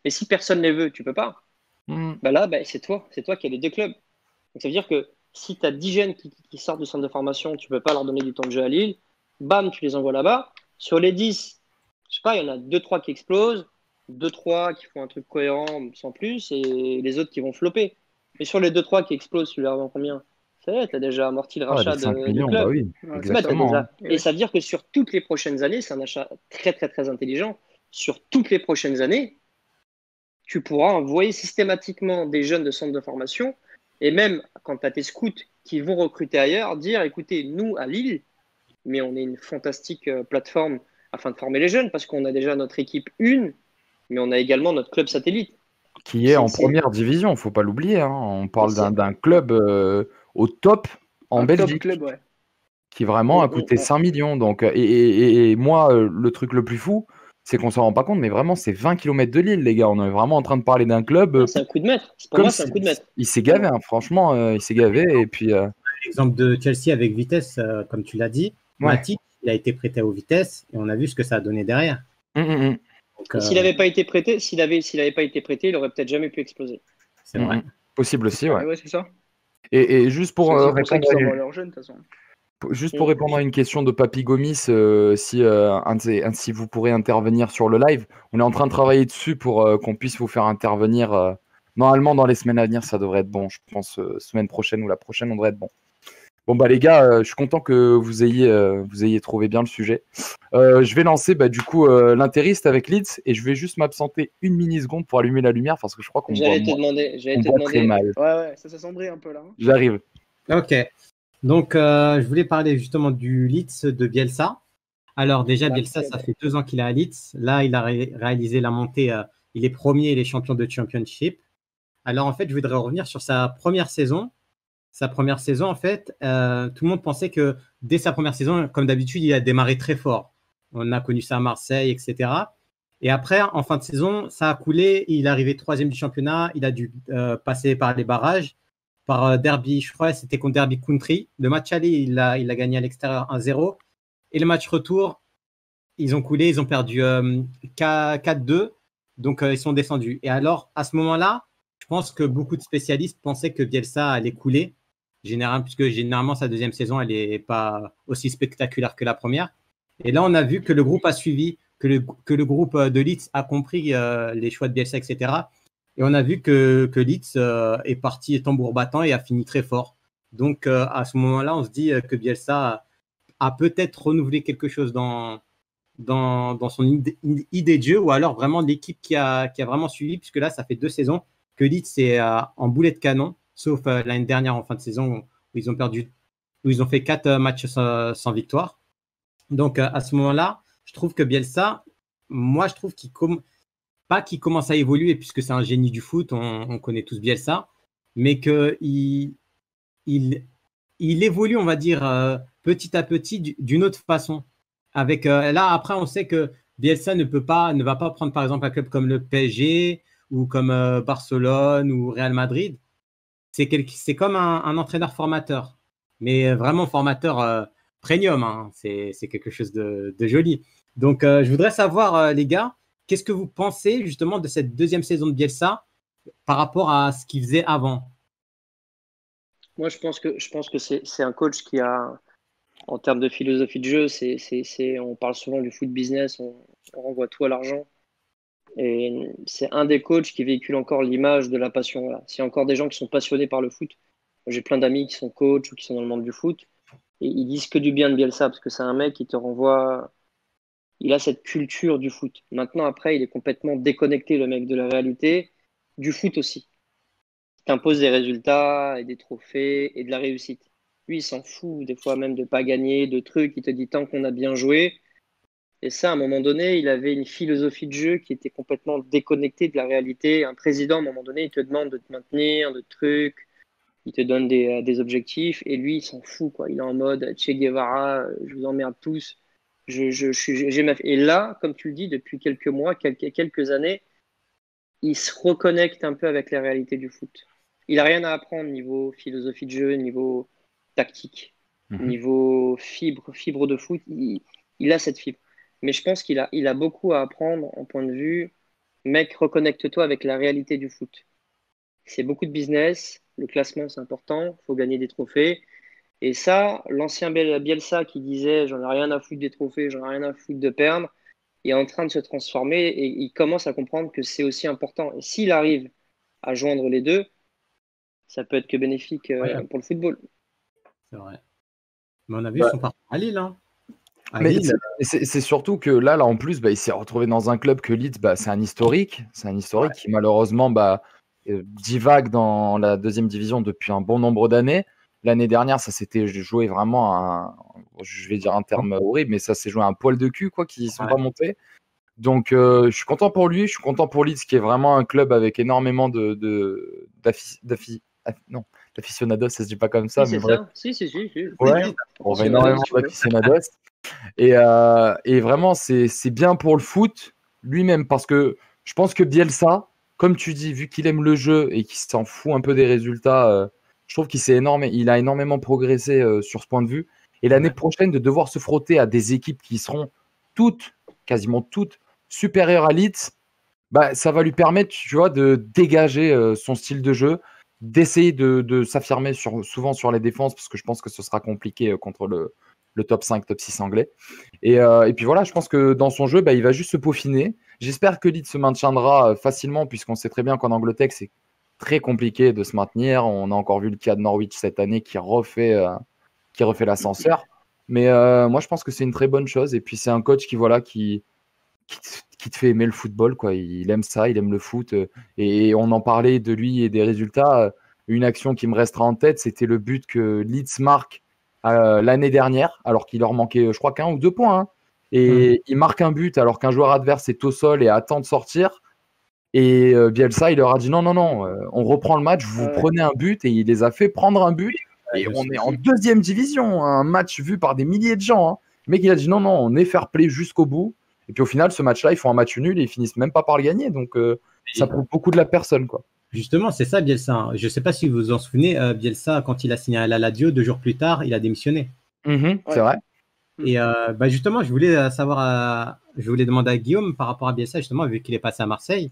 et si personne ne les veut, tu peux pas. Là, c'est toi qui as les deux clubs. Donc ça veut dire que si tu as 10 jeunes qui sortent du centre de formation, tu peux pas leur donner du temps de jeu à Lille, bam, tu les envoies là-bas. Sur les 10, je sais pas, il y en a 2-3 qui explosent, 2-3 qui font un truc cohérent sans plus, et les autres qui vont flopper. Mais sur les 2-3 qui explosent, tu leur vends combien ? Ça va, tu as déjà amorti le rachat du club.
Oui, exactement.
Et ça veut dire que sur toutes les prochaines années, c'est un achat très très très intelligent. Sur toutes les prochaines années, tu pourras envoyer systématiquement des jeunes de centre de formation, et même quand tu as tes scouts qui vont recruter ailleurs, dire écoutez, nous à Lille, mais on est une fantastique plateforme afin de former les jeunes, parce qu'on a déjà notre équipe 1, mais on a également notre club satellite.
Qui est en première division, il ne faut pas l'oublier. On parle d'un club au top en Belgique.
Top club, ouais.
Qui vraiment a coûté 5 millions. Donc, et moi, le truc le plus fou, c'est qu'on ne s'en rend pas compte, mais vraiment, c'est 20 km de Lille, les gars. On est vraiment en train de parler d'un club.
C'est un coup de maître. Pour moi, c'est un coup de maître.
Il s'est gavé, franchement, il s'est gavé. Et puis,
l'exemple de Chelsea avec Vitesse, comme tu l'as dit, Matic, il a été prêté au Vitesse et on a vu ce que ça a donné derrière.
Donc, s'il n'avait pas été prêté, il aurait peut-être jamais pu exploser.
C'est vrai.
Possible aussi, ouais.
Ouais, c'est ça.
Et juste pour
répondre
répondre à une question de Papy Gomis, si vous pourrez intervenir sur le live, on est en train de travailler dessus pour qu'on puisse vous faire intervenir. Normalement, dans les semaines à venir, ça devrait être bon. Je pense semaine prochaine ou la prochaine, on devrait être bon. Bon bah les gars, je suis content que vous ayez trouvé bien le sujet. Je vais lancer du coup l'interiste avec Leeds et je vais juste m'absenter une mini-seconde pour allumer la lumière parce que je crois qu'on voit,
J'allais
on
te
voit très
demander.
mal.
Ouais, ça s'assombrit un peu là. Hein.
J'arrive.
Ok. Donc, je voulais parler justement du Leeds de Bielsa. Alors, déjà, Bielsa, ça fait 2 ans qu'il est à Leeds. Là, il a réalisé la montée. Il est premier, il est champion de Championship. Alors, en fait, je voudrais revenir sur sa première saison. Sa première saison, en fait, tout le monde pensait que dès sa première saison, comme d'habitude, il a démarré très fort. On a connu ça à Marseille, etc. Et après, en fin de saison, ça a coulé. Il est arrivé 3e du championnat. Il a dû passer par les barrages, par Derby, je crois, c'était contre Derby Country. Le match aller, il a gagné à l'extérieur 1-0. Et le match retour, ils ont coulé, ils ont perdu 4-2. Donc, ils sont descendus. Et alors, à ce moment-là, je pense que beaucoup de spécialistes pensaient que Bielsa allait couler, puisque généralement, sa deuxième saison, elle n'est pas aussi spectaculaire que la première. Et là, on a vu que le groupe a suivi, que le groupe de Leeds a compris les choix de Bielsa, etc. Et on a vu que Leeds est parti tambour battant et a fini très fort. Donc, à ce moment-là, on se dit que Bielsa a peut-être renouvelé quelque chose dans son idée de jeu, ou alors vraiment l'équipe qui a vraiment suivi, puisque là, ça fait 2 saisons que Leeds est en boulet de canon, sauf l'année dernière en fin de saison où ils ont perdu, où ils ont fait 4 matchs sans victoire. Donc, à ce moment-là, je trouve que Bielsa, moi, je trouve qu'il commence à évoluer, puisque c'est un génie du foot, on connaît tous Bielsa, mais qu'il évolue, on va dire, petit à petit d'une autre façon. Là, après, on sait que Bielsa ne va pas prendre, par exemple, un club comme le PSG ou comme Barcelone ou Real Madrid. C'est comme un entraîneur formateur, mais vraiment formateur premium. Hein. C'est quelque chose de joli. Donc, je voudrais savoir, les gars, qu'est-ce que vous pensez justement de cette 2e saison de Bielsa par rapport à ce qu'il faisait avant?
Moi, je pense que c'est un coach qui a, en termes de philosophie de jeu, on parle souvent du foot business, on renvoie tout à l'argent. Et c'est un des coachs qui véhicule encore l'image de la passion. Voilà. S'il y a encore des gens qui sont passionnés par le foot, j'ai plein d'amis qui sont coachs ou qui sont dans le monde du foot, et ils disent que du bien de Bielsa, parce que c'est un mec qui te renvoie. Il a cette culture du foot. Maintenant, après, il est complètement déconnecté, le mec, de la réalité, du foot aussi. Il t'impose des résultats et des trophées et de la réussite. Lui, il s'en fout, des fois même de pas gagner, de trucs. Il te dit tant qu'on a bien joué. Et ça, à un moment donné, il avait une philosophie de jeu qui était complètement déconnectée de la réalité. Un président, à un moment donné, il te demande de te maintenir, de trucs, il te donne des objectifs, et lui, il s'en fout, quoi. Il est en mode Che Guevara, je vous emmerde tous. Et là, comme tu le dis, depuis quelques mois, quelques années, il se reconnecte un peu avec la réalité du foot. Il n'a rien à apprendre niveau philosophie de jeu, niveau tactique, niveau fibre de foot. Il a cette fibre. Mais je pense qu'il a beaucoup à apprendre en point de vue, mec, reconnecte-toi avec la réalité du foot. C'est beaucoup de business, le classement c'est important, il faut gagner des trophées. Et ça, l'ancien Bielsa qui disait j'en ai rien à foutre des trophées, j'en ai rien à foutre de perdre, est en train de se transformer et il commence à comprendre que c'est aussi important. Et s'il arrive à joindre les deux, ça peut être que bénéfique pour le football.
C'est vrai. Mais on a vu son parcours à Lille. Hein.
Mais c'est surtout que là en plus, il s'est retrouvé dans un club que Leeds, c'est un historique. C'est un historique qui malheureusement divague dans la 2e division depuis un bon nombre d'années. L'année dernière, ça s'était joué vraiment je vais dire un terme horrible, mais ça s'est joué un poil de cul, quoi, qui ne sont pas montés. Donc, je suis content pour lui. Je suis content pour Leeds, qui est vraiment un club avec énormément d'aficionados, ça se dit pas comme ça.
Si,
mais
c'est
bref.
ça. Si.
Ouais, on va énormément d'aficionados. Et vraiment, c'est bien pour le foot lui-même, parce que je pense que Bielsa, comme tu dis, vu qu'il aime le jeu et qu'il s'en fout un peu des résultats, je trouve il a énormément progressé sur ce point de vue. Et l'année prochaine, de devoir se frotter à des équipes qui seront quasiment toutes supérieures à Leeds, ça va lui permettre, tu vois, de dégager son style de jeu, d'essayer de s'affirmer souvent sur les défenses, parce que je pense que ce sera compliqué contre le top 5, top 6 anglais. Et puis voilà, je pense que dans son jeu, il va juste se peaufiner. J'espère que Leeds se maintiendra facilement, puisqu'on sait très bien qu'en Angleterre, c'est très compliqué de se maintenir. On a encore vu le cas de Norwich cette année qui refait qui refait l'ascenseur. Mais moi, je pense que c'est une très bonne chose. Et puis, c'est un coach qui te fait aimer le football, quoi. Il aime ça, il aime le foot. Et on en parlait de lui et des résultats. Une action qui me restera en tête, c'était le but que Leeds marque l'année dernière, alors qu'il leur manquait, je crois, qu'un ou 2 points. Hein. Et il marque un but alors qu'un joueur adverse est au sol et attend de sortir. Et Bielsa, il leur a dit non, on reprend le match, vous prenez un but. Et il les a fait prendre un but. Et on est en 2e division, un match vu par des milliers de gens. Hein. Le mec, il a dit non, on est fair play jusqu'au bout. Et puis au final, ce match-là, ils font un match nul et ils finissent même pas par le gagner. Donc ça prouve beaucoup de la personne, quoi.
Justement, c'est ça, Bielsa. Je ne sais pas si vous vous en souvenez, Bielsa, quand il a signé à la Lazio, 2 jours plus tard, il a démissionné.
C'est vrai.
Et justement, je voulais demander à Guillaume par rapport à Bielsa, justement, vu qu'il est passé à Marseille.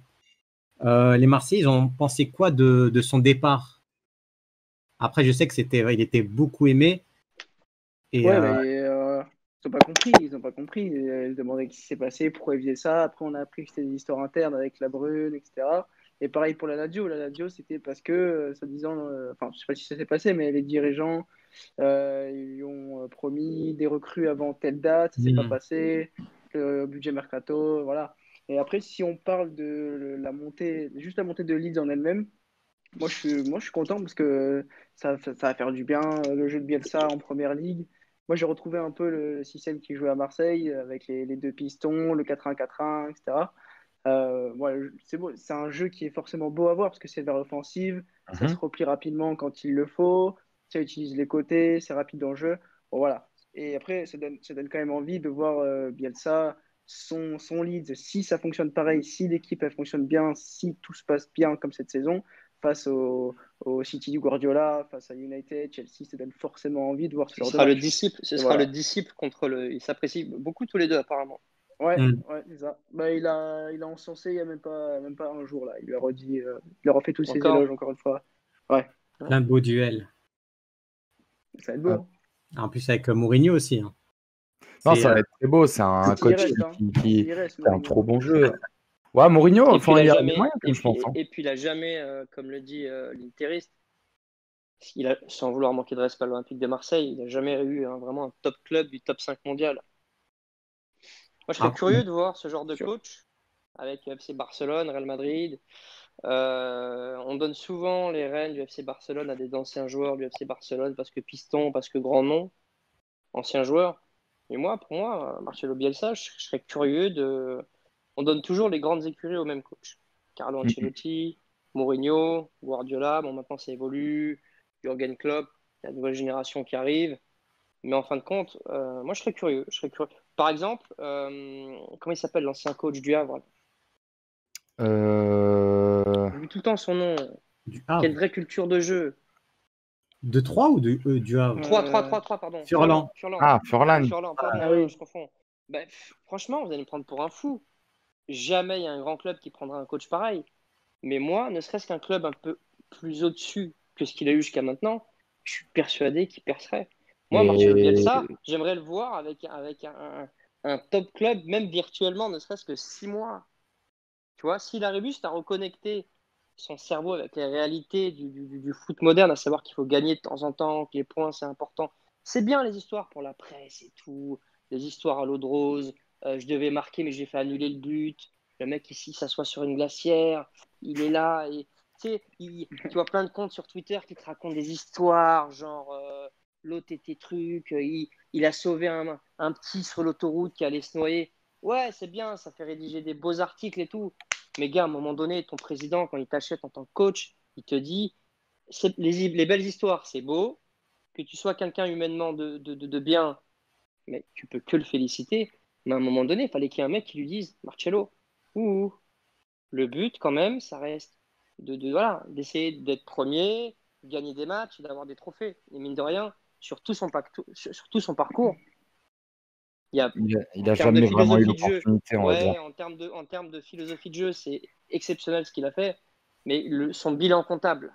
Les Marseillais, ils ont pensé quoi de son départ? Après, je sais il était beaucoup aimé. Et,
mais ils n'ont pas compris. Ils n'ont pas compris. Ils se demandaient ce qui s'est passé, pourquoi ils faisaient ça. Après, on a appris que c'était des histoires internes avec la Brune, etc. Et pareil pour la Lazio. La Lazio, c'était parce que, soi-disant, je ne sais pas si ça s'est passé, mais les dirigeants, ils lui ont promis des recrues avant telle date. Ça ne s'est pas passé. Le budget mercato, voilà. Et après, si on parle de la montée, juste la montée de Leeds en elle-même, moi, je suis content parce que ça va faire du bien, le jeu de Bielsa en première ligue. Moi, j'ai retrouvé un peu le système qui jouait à Marseille avec les 2 pistons, le 4-1-4-1, etc. C'est beau. C'est un jeu qui est forcément beau à voir parce que c'est vers l'offensive, ça se replie rapidement quand il le faut, ça utilise les côtés, c'est rapide dans le jeu. Bon, voilà. Et après, ça donne quand même envie de voir Bielsa, son lead, si ça fonctionne pareil, si l'équipe elle fonctionne bien, si tout se passe bien comme cette saison, face au City du Guardiola, face à United, Chelsea, ça donne forcément envie de voir ce genre de match.
Ce sera le disciple contre le. Ils s'apprécient beaucoup tous les deux, apparemment.
Ouais, c'est ça. Il a encensé il n'y a même pas un jour, là. Il lui a redit, il leur a fait tous ses éloges, encore une fois. Ouais.
Plein de beaux duels.
Ça va être beau.
En plus, avec Mourinho aussi. Hein.
Non, ça va être très beau. C'est un coach qui a un trop bon jeu. Ouais, Mourinho, il y a jamais, moyen, je pense.
Et puis, il n'a jamais, comme le dit l'Interiste, sans vouloir manquer de respect à l'Olympique de Marseille, il n'a jamais eu vraiment un top club du top 5 mondial. Moi, je serais curieux de voir ce genre de coach avec FC Barcelone, Real Madrid. On donne souvent les rênes du FC Barcelone à des anciens joueurs du FC Barcelone parce que piston, parce que grand nom, anciens joueurs. Mais pour moi, Marcelo Bielsa, je serais curieux de. On donne toujours les grandes écuries au même coach. Carlo Ancelotti, Mourinho, Guardiola. Bon, maintenant, ça évolue. Jürgen Klopp, il y a une nouvelle génération qui arrive. Mais en fin de compte, moi, je serais curieux. Par exemple, comment il s'appelle l'ancien coach du Havre? J'ai vu tout le temps son nom. Quelle vraie culture de jeu.
De 3 ou du Havre
3, pardon.
Furlan.
Furlan.
Oui, je confonds. Franchement, vous allez me prendre pour un fou. Jamais il y a un grand club qui prendra un coach pareil. Mais moi, ne serait-ce qu'un club un peu plus au-dessus que ce qu'il a eu jusqu'à maintenant, je suis persuadé qu'il percerait. Moi, Marcelo Bielsa, j'aimerais le voir avec un top club, même virtuellement, ne serait-ce que 6 mois. Tu vois, s'il arrive juste à reconnecter son cerveau avec les réalités du foot moderne, à savoir qu'il faut gagner de temps en temps, que les points, c'est important. C'est bien les histoires pour la presse et tout, les histoires à l'eau de rose. Je devais marquer, mais j'ai fait annuler le but. Le mec ici s'assoit sur une glacière, il est là. Et, tu vois plein de comptes sur Twitter qui te racontent des histoires, genre l'autre était truc, il a sauvé un petit sur l'autoroute qui allait se noyer. Ouais, c'est bien, ça fait rédiger des beaux articles et tout. Mais gars, à un moment donné, ton président, quand il t'achète en tant que coach, il te dit les belles histoires, c'est beau. Que tu sois quelqu'un humainement de bien, mais tu peux que le féliciter. Mais à un moment donné, il fallait qu'il y ait un mec qui lui dise Marcelo, le but, quand même, ça reste d'essayer d'être premier, de gagner des matchs et d'avoir des trophées. Et mine de rien, sur tout son parcours, il
a jamais vraiment eu l'opportunité, on va dire.
En termes de philosophie de jeu, c'est exceptionnel ce qu'il a fait, mais son bilan comptable.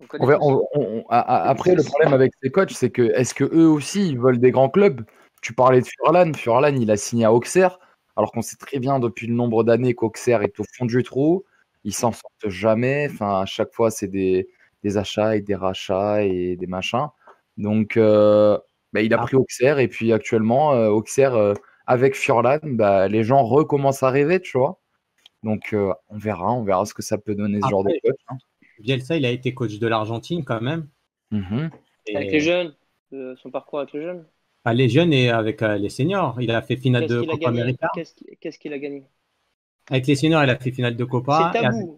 Après, le problème avec ces coachs, c'est que est-ce que eux aussi ils veulent des grands clubs? Tu parlais de Furlan. Furlan, il a signé à Auxerre, alors qu'on sait très bien depuis le nombre d'années qu'Auxerre est au fond du trou. Ils s'en sortent jamais. Enfin, à chaque fois, c'est des des achats et des rachats et des machins. Donc, il a pris Auxerre et puis actuellement, Auxerre, avec Furlan, les gens recommencent à rêver, tu vois. Donc, on verra ce que ça peut donner ce genre de coach. Hein.
Bielsa, il a été coach de l'Argentine quand même.
Avec les jeunes, son parcours avec les jeunes.
Les jeunes et avec les seniors. Il a fait finale de Copa América.
Qu'est-ce qu'il a gagné?
Avec les seniors, il a fait finale de Copa.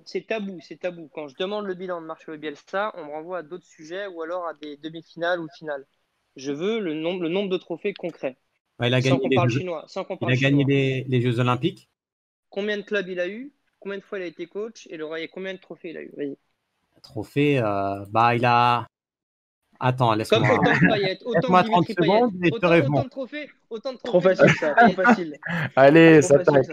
C'est tabou. Quand je demande le bilan de Marcelo Bielsa, on me renvoie à d'autres sujets ou alors à des demi-finales ou finales. Je veux le nombre de trophées concrets.
Il a gagné les Jeux Olympiques.
Combien de clubs il a eu? Combien de fois il a été coach? Et combien de trophées il a eu? Vas-y.
Trophée, il a... Attends, laisse-moi...
Comme autant de paillettes, autant de Dimitri Payet, autant de trophées.
Trop facile, ça, trop facile.
Allez, ça tape.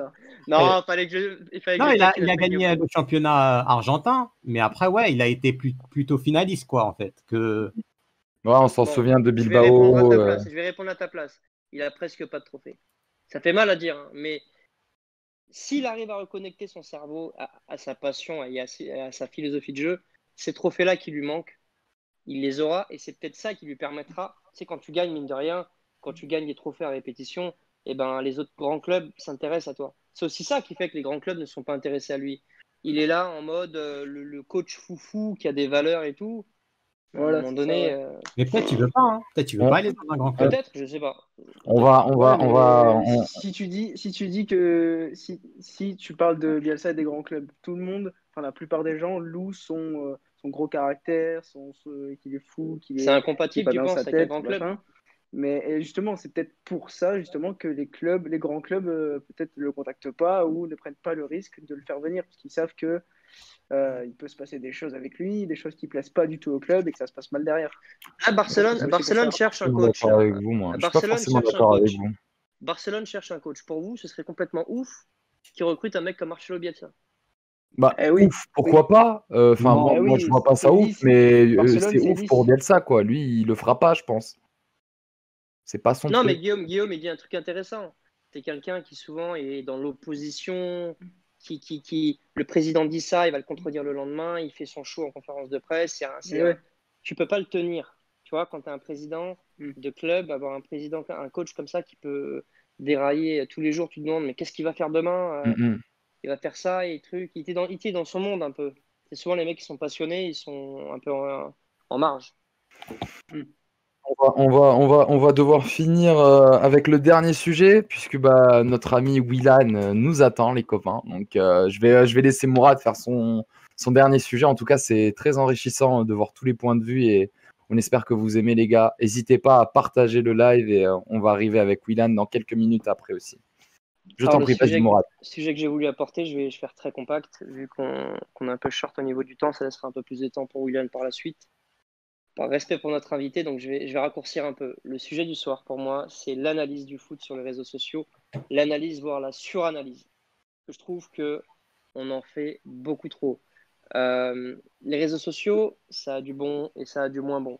Non, fallait que
il a gagné le championnat argentin, mais après, il a été plutôt finaliste, quoi, en fait.
On s'en souvient de Bilbao.
Je vais répondre à ta place. Il a presque pas de trophée. Ça fait mal à dire, hein, mais s'il arrive à reconnecter son cerveau à sa passion et à sa philosophie de jeu, ces trophées-là qui lui manquent, il les aura et c'est peut-être ça qui lui permettra. Tu sais, quand tu gagnes, mine de rien, quand tu gagnes des trophées à répétition, les autres grands clubs s'intéressent à toi. C'est aussi ça qui fait que les grands clubs ne sont pas intéressés à lui. Il est là en mode le coach foufou qui a des valeurs et tout.
Voilà,
à un moment donné.
Mais peut-être tu veux pas, hein. Peut-être tu veux pas aller dans un grand club.
Peut-être, je sais pas.
Si tu dis que si tu parles de Bielsa et des grands clubs, tout le monde, la plupart des gens louent son gros caractère, qu'il est fou, qu'il est.
C'est incompatible, tu penses, avec un grand club.
Mais justement, c'est peut-être pour ça justement que les grands clubs, peut-être ne le contactent pas ou ne prennent pas le risque de le faire venir parce qu'ils savent que il peut se passer des choses avec lui, des choses qui ne plaisent pas du tout au club et que ça se passe mal derrière.
Barcelone cherche un coach. Barcelone cherche un coach. Pour vous, ce serait complètement ouf qui recrute un mec comme Marcelo Bielsa.
Pourquoi pas moi, je vois pas ça ouf, mais c'est ouf pour Bielsa, quoi. Lui, il le fera pas, je pense. C'est pas son truc.
Non, mais Guillaume, il dit un truc intéressant. C'est quelqu'un qui souvent est dans l'opposition. Le président dit ça, il va le contredire le lendemain, il fait son show en conférence de presse. Tu peux pas le tenir. Tu vois, quand tu es un président de club, avoir un coach comme ça qui peut dérailler tous les jours, tu te demandes, mais qu'est-ce qu'il va faire demain? Il va faire ça et truc. Il était dans son monde un peu. C'est souvent les mecs qui sont passionnés, ils sont un peu en marge.
On va devoir finir avec le dernier sujet, puisque notre ami Willan nous attend, les copains. Donc, je vais laisser Mourad faire son dernier sujet. En tout cas, c'est très enrichissant de voir tous les points de vue et on espère que vous aimez, les gars. N'hésitez pas à partager le live et on va arriver avec Willan dans quelques minutes après aussi. Je t'en prie, vas-y, Mourad.
Le sujet que j'ai voulu apporter, je vais faire très compact. Vu qu'on est un peu short au niveau du temps, ça laissera un peu plus de temps pour Willan par la suite. Par respect pour notre invité, donc je vais raccourcir un peu. Le sujet du soir, pour moi, c'est l'analyse du foot sur les réseaux sociaux, l'analyse, voire la suranalyse. Je trouve qu'on en fait beaucoup trop. Les réseaux sociaux, ça a du bon et ça a du moins bon.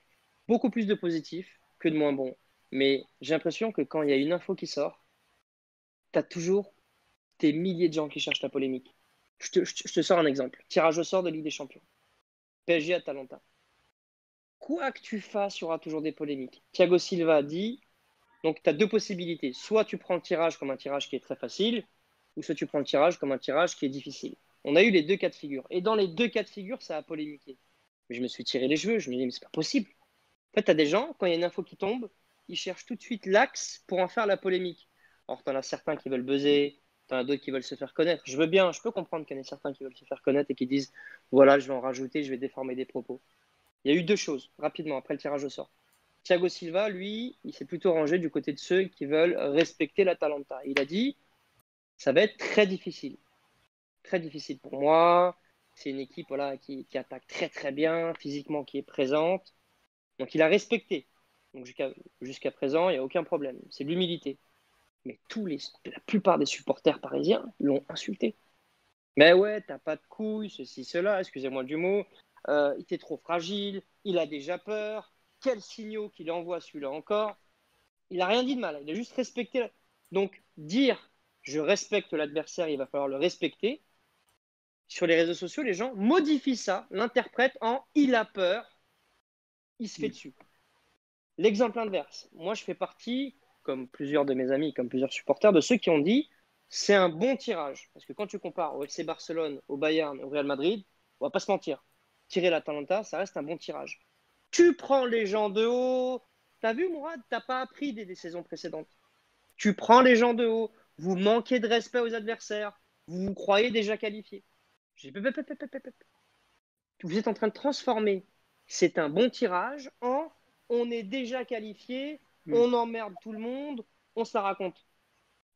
Beaucoup plus de positifs que de moins bon. Mais j'ai l'impression que quand il y a une info qui sort, tu as toujours des milliers de gens qui cherchent la polémique. Je te sors un exemple. Tirage au sort de Ligue des Champions. PSG Atalanta. Quoi que tu fasses, il y aura toujours des polémiques. Thiago Silva dit, donc tu as deux possibilités. Soit tu prends le tirage comme un tirage qui est très facile, ou soit tu prends le tirage comme un tirage qui est difficile. On a eu les deux cas de figure. Et dans les deux cas de figure, ça a polémiqué. Mais je me suis tiré les cheveux. Je me dis, mais c'est pas possible. En fait, tu as des gens, quand il y a une info qui tombe, ils cherchent tout de suite l'axe pour en faire la polémique. Or, tu en as certains qui veulent buzzer, tu en as d'autres qui veulent se faire connaître. Je peux comprendre qu'il y en ait certains qui veulent se faire connaître et qui disent, voilà, je vais en rajouter, je vais déformer des propos. Il y a eu deux choses, rapidement, après le tirage au sort. Thiago Silva, lui, il s'est plutôt rangé du côté de ceux qui veulent respecter l'Atalanta. Il a dit, ça va être très difficile. Très difficile pour moi. C'est une équipe qui attaque très très bien, physiquement qui est présente. Donc il a respecté. Donc jusqu'à présent, il n'y a aucun problème. C'est de l'humilité. Mais la plupart des supporters parisiens l'ont insulté. Mais ouais, t'as pas de couilles, ceci, cela, excusez-moi du mot. Il était trop fragile, il a déjà peur. Quels signaux qu'il envoie celui-là encore? Il n'a rien dit de mal, il a juste respecté. Donc dire je respecte l'adversaire, il va falloir le respecter. sur les réseaux sociaux, les gens modifient ça, l'interprètent en « il a peur, il se fait dessus ». L'exemple inverse, moi je fais partie, comme plusieurs de mes amis, comme plusieurs supporters, de ceux qui ont dit c'est un bon tirage. Parce que quand tu compares au FC Barcelone, au Bayern, au Real Madrid, on va pas se mentir, tirer l'Atalanta, ça reste un bon tirage. Tu prends les gens de haut, t'as vu Mourad, t'as pas appris des saisons précédentes. Tu prends les gens de haut, vous manquez de respect aux adversaires, vous vous croyez déjà qualifiés. Vous êtes en train de transformer c'est un bon tirage en on est déjà qualifié, on emmerde tout le monde, on se la raconte.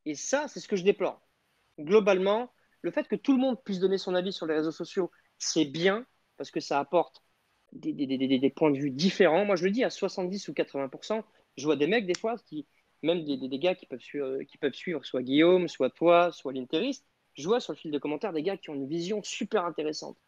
Et ça, c'est ce que je déplore. Globalement, le fait que tout le monde puisse donner son avis sur les réseaux sociaux, c'est bien parce que ça apporte des points de vue différents. Moi, je le dis à 70 ou 80%. Je vois des mecs, des fois, même des gars qui peuvent suivre soit Guillaume, soit toi, soit l'Interiste. Je vois sur le fil de commentaires des gars qui ont une vision super intéressante.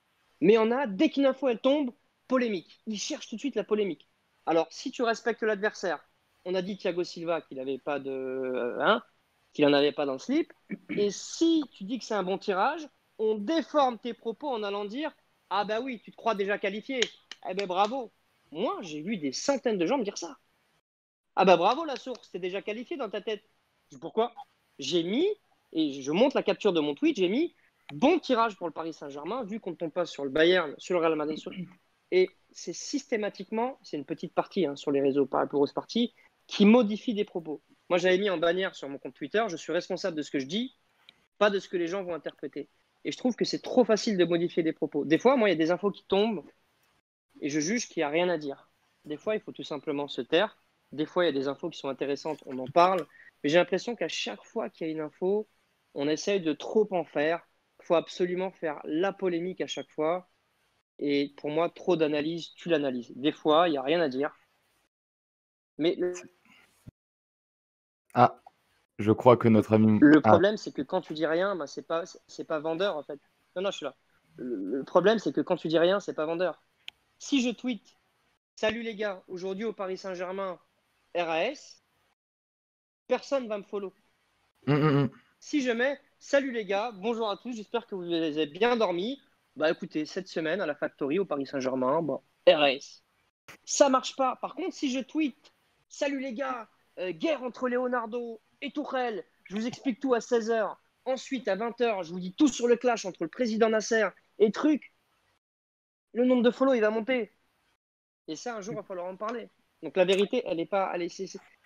Mais on a, dès qu'une info elle tombe, polémique. Ils cherchent tout de suite la polémique. Alors, si tu respectes l'adversaire, on a dit Thiago Silva qu'il n'avait pas qu'il n'en avait pas dans le slip. Et si tu dis que c'est un bon tirage, on déforme tes propos en allant dire ah bah oui, tu te crois déjà qualifié. Eh ben bravo. Moi, j'ai vu des centaines de gens me dire ça. Ah bah bravo la source, t'es déjà qualifié dans ta tête. Pourquoi? J'ai mis, et je montre la capture de mon tweet, j'ai mis bon tirage pour le Paris Saint-Germain, vu qu'on ne tombe pas sur le Bayern, sur le Real Madrid. Et c'est systématiquement, c'est une petite partie sur les réseaux, pas la plus grosse partie, qui modifie des propos. Moi, j'avais mis en bannière sur mon compte Twitter, je suis responsable de ce que je dis, pas de ce que les gens vont interpréter. Et je trouve que c'est trop facile de modifier des propos. Des fois, moi, il y a des infos qui tombent et je juge qu'il n'y a rien à dire. Des fois, il faut tout simplement se taire. Des fois, il y a des infos qui sont intéressantes, on en parle. Mais j'ai l'impression qu'à chaque fois qu'il y a une info, on essaye de trop en faire. Il faut absolument faire la polémique à chaque fois. Et pour moi, trop d'analyse, tu l'analyses. Des fois, il n'y a rien à dire. Mais
je crois que notre ami.
Le problème, c'est que quand tu dis rien, bah, c'est pas vendeur en fait. Non, je suis là. Le problème, c'est que quand tu dis rien, c'est pas vendeur. Si je tweete salut les gars, aujourd'hui au Paris Saint-Germain, RAS, personne va me follow. Si je mets salut les gars, bonjour à tous, j'espère que vous avez bien dormi. Bah écoutez, cette semaine à la Factory au Paris Saint-Germain, RAS. Ça marche pas. Par contre, si je tweete salut les gars, guerre entre Leonardo et Tuchel, je vous explique tout à 16h. Ensuite, à 20h, je vous dis tout sur le clash entre le président Nasser et Truc. Le nombre de follow, il va monter. Et ça, un jour, il va falloir en parler. Donc la vérité, elle est pas,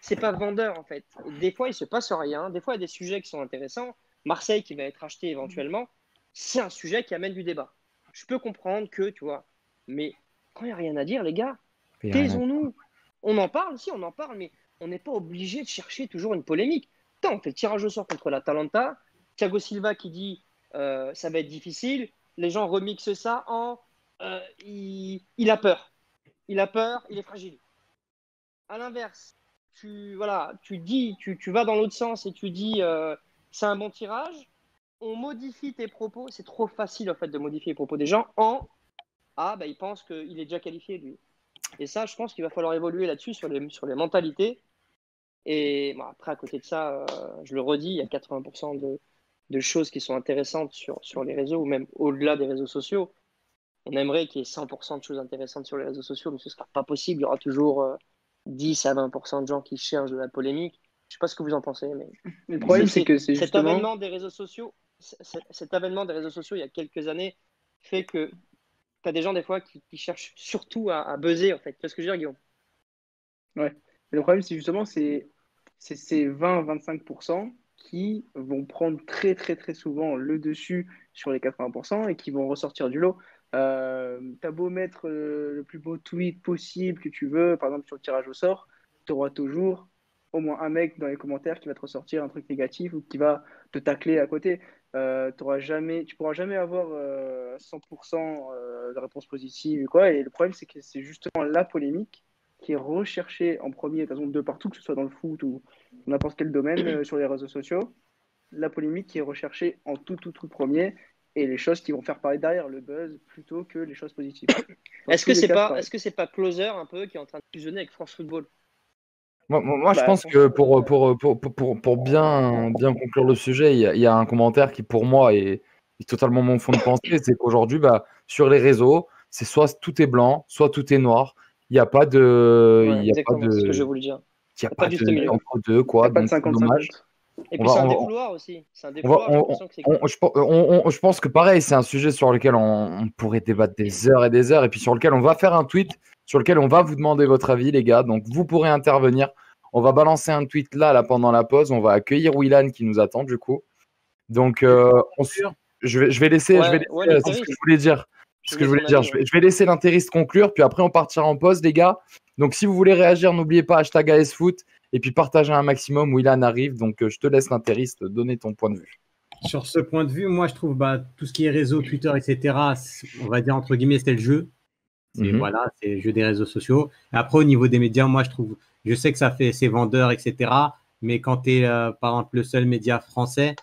c'est pas vendeur en fait. Des fois, il se passe rien. Des fois, il y a des sujets qui sont intéressants. Marseille qui va être acheté éventuellement, c'est un sujet qui amène du débat. Je peux comprendre que, tu vois, mais quand il n'y a rien à dire, les gars, taisons-nous. On en parle, si on en parle, mais on n'est pas obligé de chercher toujours une polémique. Putain, on fait le tirage au sort contre l'Atalanta. Thiago Silva qui dit ça va être difficile. Les gens remixent ça en il a peur. Il a peur, il est fragile. À l'inverse, tu vas dans l'autre sens et tu dis c'est un bon tirage. On modifie tes propos. C'est trop facile en fait de modifier les propos des gens en il pense qu'il est déjà qualifié lui. Et ça, je pense qu'il va falloir évoluer là-dessus sur les mentalités. Et après, à côté de ça, je le redis, il y a 80% de choses qui sont intéressantes sur les réseaux ou même au-delà des réseaux sociaux. On aimerait qu'il y ait 100% de choses intéressantes sur les réseaux sociaux, mais ce ne sera pas possible. Il y aura toujours 10 à 20% de gens qui cherchent de la polémique. Je ne sais pas ce que vous en pensez, mais
le problème, c'est que c'est
cet
justement...
avènement des réseaux sociaux, il y a quelques années, fait que tu as des gens, des fois, qui cherchent surtout à buzzer, en fait. Tu vois ce que je veux dire, Guillaume?
Ouais. Le problème, c'est justement c'est ces 20-25% qui vont prendre très, très, très souvent le dessus sur les 80% et qui vont ressortir du lot. T'as beau mettre le plus beau tweet possible que tu veux, par exemple sur le tirage au sort, tu auras toujours au moins un mec dans les commentaires qui va te ressortir un truc négatif ou qui va te tacler à côté. Tu pourras jamais avoir 100% de réponse positive ou quoi. Et le problème, c'est que c'est justement la polémique qui est recherchée en premier, de toute façon, de partout, que ce soit dans le foot ou n'importe quel domaine sur les réseaux sociaux. La polémique qui est recherchée en tout premier et les choses qui vont faire parler derrière le buzz plutôt que les choses positives.
Est-ce que c'est pas Closer un peu qui est en train de fusionner avec France Football?
Moi, je pense que pour bien conclure le sujet, il y a un commentaire qui, pour moi, est totalement mon fond de pensée, c'est qu'aujourd'hui, sur les réseaux, c'est soit tout est blanc, soit tout est noir. Il n'y a pas de,
Ouais, exactement, c'est ce que je voulais dire.
il y a
Y a pas
pas
de juste
de
milieu.
entre deux,
Il n'y
quoi.
a pas de
Donc, c'est dommage.
50-50.
Et
On
puis
va,
c'est un
on va,
défouloir aussi. C'est un
on va,
défouloir, j'ai l'impression que c'est
je pense que pareil, c'est un sujet sur lequel on pourrait débattre des heures et des heures, et puis sur lequel on va faire un tweet, sur lequel on va vous demander votre avis, les gars. Donc, vous pourrez intervenir. On va balancer un tweet là pendant la pause. On va accueillir Willan qui nous attend, du coup. Donc, je vais laisser,
Ouais,
c'est ce que je voulais dire.
Je voulais ton avis,
Je vais laisser l'interiste conclure, puis après on partira en pause, les gars. Donc, si vous voulez réagir, n'oubliez pas hashtag ASFoot et puis partagez un maximum. Willan arrive, donc je te laisse l'interiste donner ton point de vue.
Sur ce point de vue, moi, je trouve tout ce qui est réseau, Twitter, etc., on va dire entre guillemets, c'est le jeu. Voilà, c'est le jeu des réseaux sociaux. Et après, au niveau des médias, moi, je sais que ça fait ses vendeurs, etc., mais quand tu es, par exemple, le seul média français,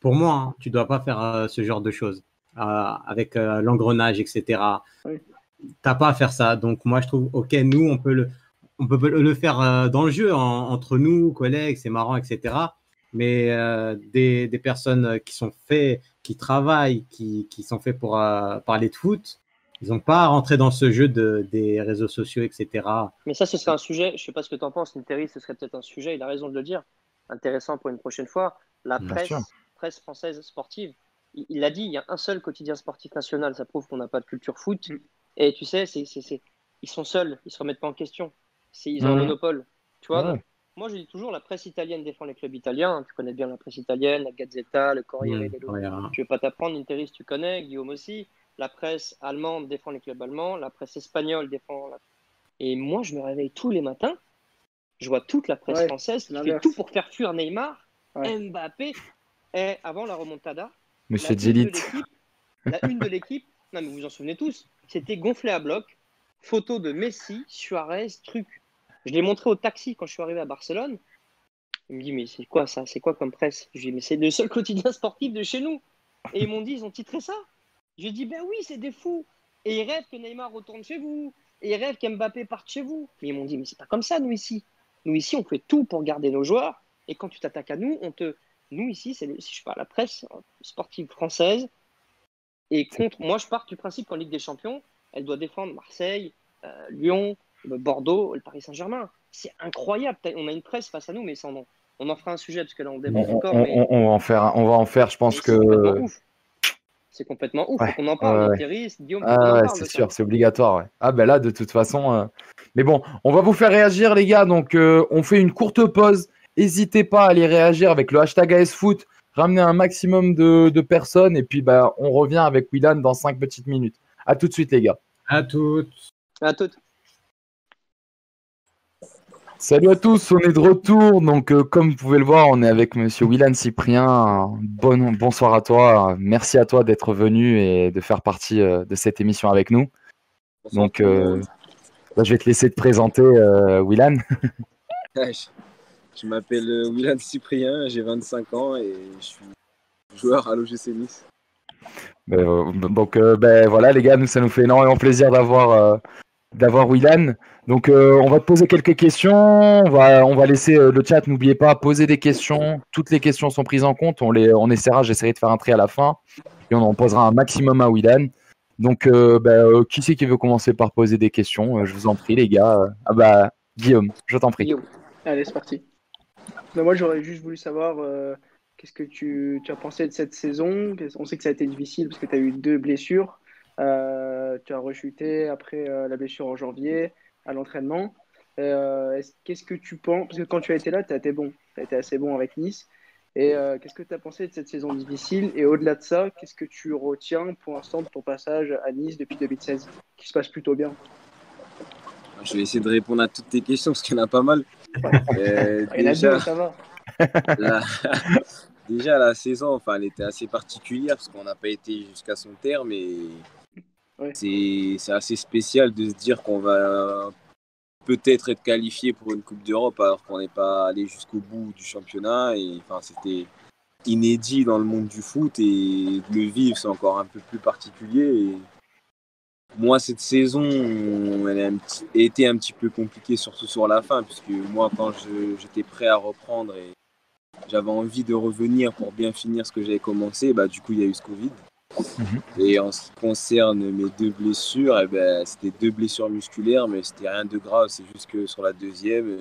pour moi, hein, tu ne dois pas faire ce genre de choses avec l'engrenage, etc.
Oui.
Tu n'as pas à faire ça. Donc, moi, je trouve, OK, nous, on peut le faire dans le jeu, entre nous, collègues, c'est marrant, etc. Mais des personnes qui travaillent, qui sont faits pour parler de foot, ils n'ont pas à rentrer dans ce jeu des réseaux sociaux, etc.
Mais ça, ce serait un sujet, je ne sais pas ce que tu en penses, Terry, ce serait peut-être un sujet, il a raison de le dire, intéressant pour une prochaine fois. La presse française sportive, il l'a dit, il y a un seul quotidien sportif national, ça prouve qu'on n'a pas de culture foot. Et tu sais, ils sont seuls, ils ne se remettent pas en question. Ils ont un monopole. Tu vois, donc, moi, je dis toujours, la presse italienne défend les clubs italiens. Tu connais bien la presse italienne, la Gazzetta, le Corriere dello. Je ne vais pas t'apprendre, Interis, tu connais, Guillaume aussi. La presse allemande défend les clubs allemands. La presse espagnole défend. Et moi, je me réveille tous les matins. Je vois toute la presse française qui fait tout pour faire fuir Neymar, Mbappé. Et avant la remontada,
Monsieur Djelit.
La une de l'équipe, non mais vous vous en souvenez tous, c'était gonflé à bloc, photo de Messi, Suarez, truc. Je l'ai montré au taxi quand je suis arrivé à Barcelone. Il me dit, mais c'est quoi ça? C'est quoi comme presse? Je lui ai dit, mais c'est le seul quotidien sportif de chez nous. Et ils m'ont dit, ils ont titré ça. Je lui ai dit, ben oui, c'est des fous. Et ils rêvent que Neymar retourne chez vous. Et ils rêvent qu'Mbappé parte chez vous. Mais ils m'ont dit, mais c'est pas comme ça, nous ici. Nous ici, on fait tout pour garder nos joueurs. Et quand tu t'attaques à nous, nous ici, si je parle la presse sportive française. Et moi, je pars du principe qu'en Ligue des Champions, elle doit défendre Marseille, Lyon, Bordeaux, le Paris Saint-Germain. C'est incroyable. On a une presse face à nous, mais on en fera un sujet parce que là, on débat encore.
On va en faire. Je pense que
c'est complètement ouf. Faut qu'on en parle. Thierry, Guillaume,
c'est sûr, c'est obligatoire. Ouais. Ah ben là, de toute façon. Mais bon, on va vous faire réagir, les gars. Donc, on fait une courte pause. N'hésitez pas à aller réagir avec le hashtag ASFoot. Ramener un maximum de personnes. Et puis, on revient avec Willan dans 5 petites minutes. À tout de suite, les gars.
À toutes.
À toutes.
Salut à tous, on est de retour. Donc, comme vous pouvez le voir, on est avec monsieur Willan Cyprien. Bonsoir à toi. Merci à toi d'être venu et de faire partie de cette émission avec nous. Bonsoir. Donc, je vais te laisser te présenter, Willan.
Je m'appelle Willan Cyprien, j'ai 25 ans et je suis joueur à l'OGC Nice.
Donc, voilà, les gars, ça nous fait énormément plaisir d'avoir Willan. Donc, on va te poser quelques questions. On va laisser le chat. N'oubliez pas, poser des questions. Toutes les questions sont prises en compte. On essaiera, j'essaierai de faire un tri à la fin. Et on en posera un maximum à Willan. Donc, qui c'est qui veut commencer par poser des questions? Je vous en prie, les gars. Guillaume, je t'en prie.
Guillaume. Allez, c'est parti. Moi, j'aurais juste voulu savoir qu'est-ce que tu as pensé de cette saison. On sait que ça a été difficile parce que tu as eu 2 blessures. Tu as rechuté après la blessure en janvier à l'entraînement. Qu'est-ce que tu penses? Parce que quand tu as été là, tu as été bon. Tu as été assez bon avec Nice. Et qu'est-ce que tu as pensé de cette saison difficile? Et au-delà de ça, qu'est-ce que tu retiens pour l'instant de ton passage à Nice depuis 2016, qui se passe plutôt bien?
Je vais essayer de répondre à toutes tes questions parce qu'il y en a pas mal.
Il y en a 2, ça va.
Déjà, la saison, elle était assez particulière parce qu'on n'a pas été jusqu'à son terme et c'est assez spécial de se dire qu'on va peut-être être qualifié pour une Coupe d'Europe alors qu'on n'est pas allé jusqu'au bout du championnat. Et c'était inédit dans le monde du foot et de le vivre, c'est encore un peu plus particulier. Et moi, cette saison, elle a été un petit peu compliquée, surtout sur la fin, puisque moi, quand j'étais prêt à reprendre et j'avais envie de revenir pour bien finir ce que j'avais commencé. Bah, du coup, il y a eu ce Covid. Et en ce qui concerne mes 2 blessures, eh ben, c'était 2 blessures musculaires, mais c'était rien de grave. C'est juste que sur la deuxième,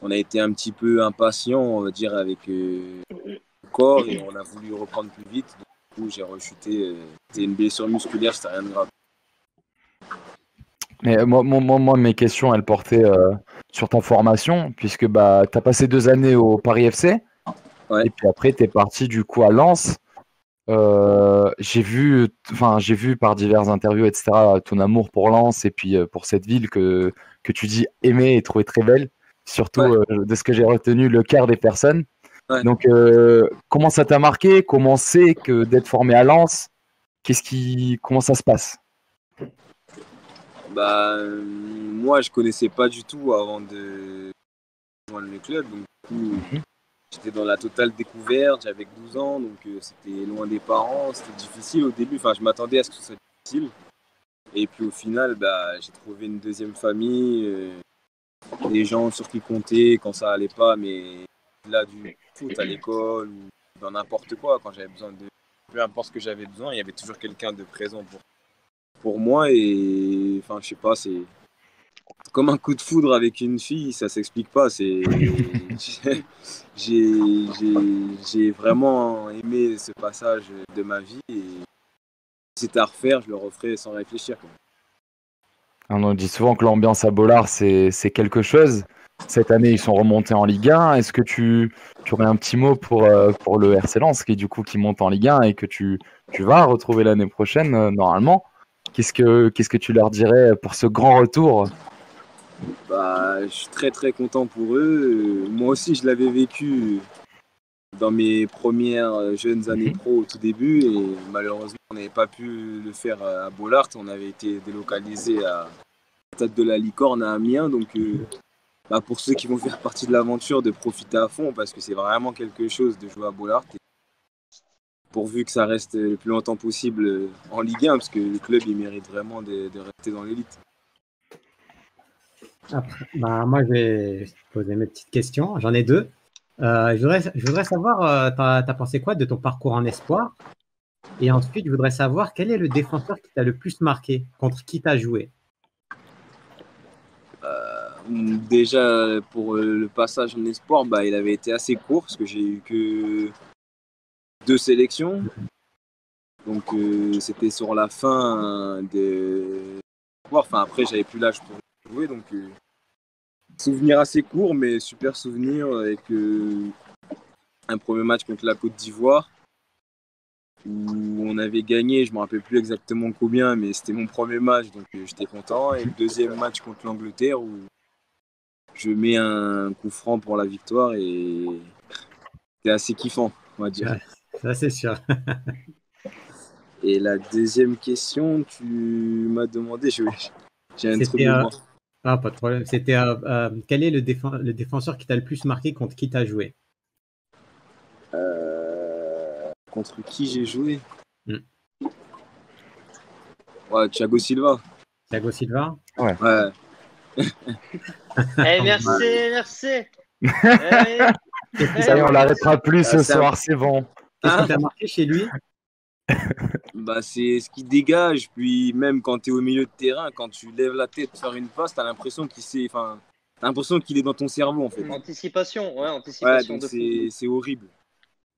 on a été un petit peu impatient, on va dire, avec le corps et on a voulu reprendre plus vite. Du coup, j'ai rechuté. C'était une blessure musculaire, c'était rien de grave.
Mais moi, mes questions, elles portaient sur ta formation, puisque bah, tu as passé 2 années au Paris FC,
Ouais.
et puis après, tu es parti du coup à Lens. J'ai vu par diverses interviews, etc., ton amour pour Lens et puis pour cette ville que tu dis aimer et trouver très belle, surtout de ce que j'ai retenu, le quart des personnes.
Ouais.
Donc, comment ça t'a marqué? Comment c'est que d'être formé à Lens? Comment ça se passe?
Bah, moi, je connaissais pas du tout avant de rejoindre le club. Donc, du coup, j'étais dans la totale découverte. J'avais 12 ans, donc c'était loin des parents. C'était difficile au début. Enfin, je m'attendais à ce que ce soit difficile. Et puis au final, bah, j'ai trouvé une deuxième famille, des gens sur qui compter quand ça allait pas, mais là, du foot à l'école ou dans n'importe quoi, quand j'avais besoin de. Peu importe ce que j'avais besoin, il y avait toujours quelqu'un de présent pour moi. Et enfin, je sais pas, c'est comme un coup de foudre avec une fille, ça s'explique pas. J'ai vraiment aimé ce passage de ma vie et si c'était à refaire, je le referais sans réfléchir, quoi.
On dit souvent que l'ambiance à Bollard, c'est quelque chose. Cette année, ils sont remontés en Ligue 1. Est-ce que tu aurais un petit mot pour le RC Lens, qui monte en Ligue 1 et que tu vas retrouver l'année prochaine, normalement? Qu'est-ce que tu leur dirais pour ce grand retour?
Bah, je suis très très content pour eux. Moi aussi, je l'avais vécu dans mes premières jeunes années pro au tout début et malheureusement, on n'avait pas pu le faire à Bollard. On avait été délocalisé à Stade de la Licorne à Amiens. Donc, bah, pour ceux qui vont faire partie de l'aventure, de profiter à fond parce que c'est vraiment quelque chose de jouer à Bollard. Pourvu que ça reste le plus longtemps possible en Ligue 1 parce que le club il mérite vraiment de rester dans l'élite.
Après, bah, moi, je vais poser mes petites questions. J'en ai 2. Je voudrais savoir, tu as pensé quoi de ton parcours en espoir? Et ensuite, je voudrais savoir quel est le défenseur qui t'a le plus marqué, contre qui tu as joué?
Déjà, pour le passage en espoir, bah, il avait été assez court parce que j'ai eu que 2 sélections. Donc, c'était sur la fin de. Enfin, après, j'avais plus l'âge pour jouer. Donc, souvenir assez court, mais super souvenir avec un premier match contre la Côte d'Ivoire où on avait gagné. Je ne me rappelle plus exactement combien, mais c'était mon premier match. Donc, j'étais content. Et le deuxième match contre l'Angleterre où je mets un coup franc pour la victoire et c'était assez kiffant, on va dire.
Ouais, ça, c'est sûr.
Et la deuxième question, tu m'as demandé, j'ai un trou de
C'était,
mémoire.
pas de problème. C'était quel est le défenseur qui t'a le plus marqué, contre qui tu as joué?
Contre qui j'ai joué?
Mm.
Ouais, Thiago Silva.
Thiago Silva?
Ouais.
Merci.
Ça y est, on l'arrêtera plus ce soir, c'est bon.
Qu'est-ce qui t'a marqué chez lui?
Bah, c'est ce qui dégage. Puis même quand tu es au milieu de terrain, quand tu lèves la tête pour faire une passe, tu as l'impression qu'il est dans ton cerveau en fait.
Anticipation,
Ouais,
anticipation
donc
de fou.
c'est horrible.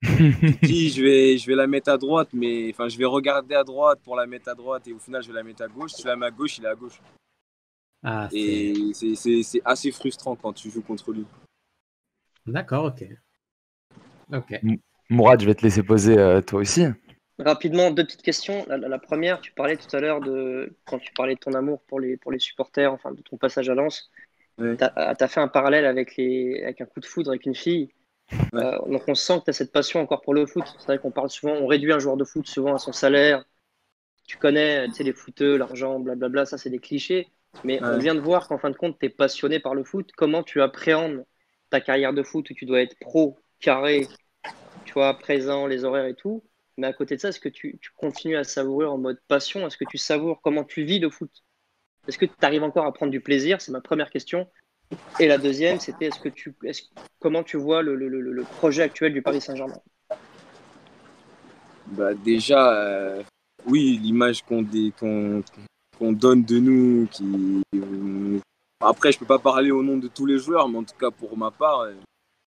Tu dis, je vais la mettre à droite, mais enfin, je vais regarder à droite pour la mettre à droite et au final, je vais la mettre à gauche. Si je la mets à gauche, il est à gauche.
Ah,
Et c'est assez frustrant quand tu joues contre lui.
D'accord, ok.
Mourad, je vais te laisser poser toi aussi.
Rapidement, 2 petites questions. La première, tu parlais tout à l'heure quand tu parlais de ton amour pour les supporters, enfin de ton passage à Lens.
Ouais.
Tu as fait un parallèle avec un coup de foudre avec une fille.
Ouais.
Donc on sent que tu as cette passion encore pour le foot. C'est vrai qu'on parle souvent, on réduit un joueur de foot souvent à son salaire. Tu connais, tu sais, les footeux, l'argent, blablabla, ça c'est des clichés. Mais on vient de voir qu'en fin de compte, tu es passionné par le foot. Comment tu appréhendes ta carrière de foot où tu dois être pro, carré, tu vois, présent, les horaires et tout. Mais à côté de ça, est-ce que tu continues à savourer en mode passion? Est-ce que tu savoures comment tu vis le foot? Est-ce que tu arrives encore à prendre du plaisir? C'est ma première question. Et la deuxième, c'était comment tu vois le projet actuel du Paris Saint-Germain?
Bah, déjà, oui, l'image qu'on donne de nous, après, je peux pas parler au nom de tous les joueurs, mais en tout cas, pour ma part,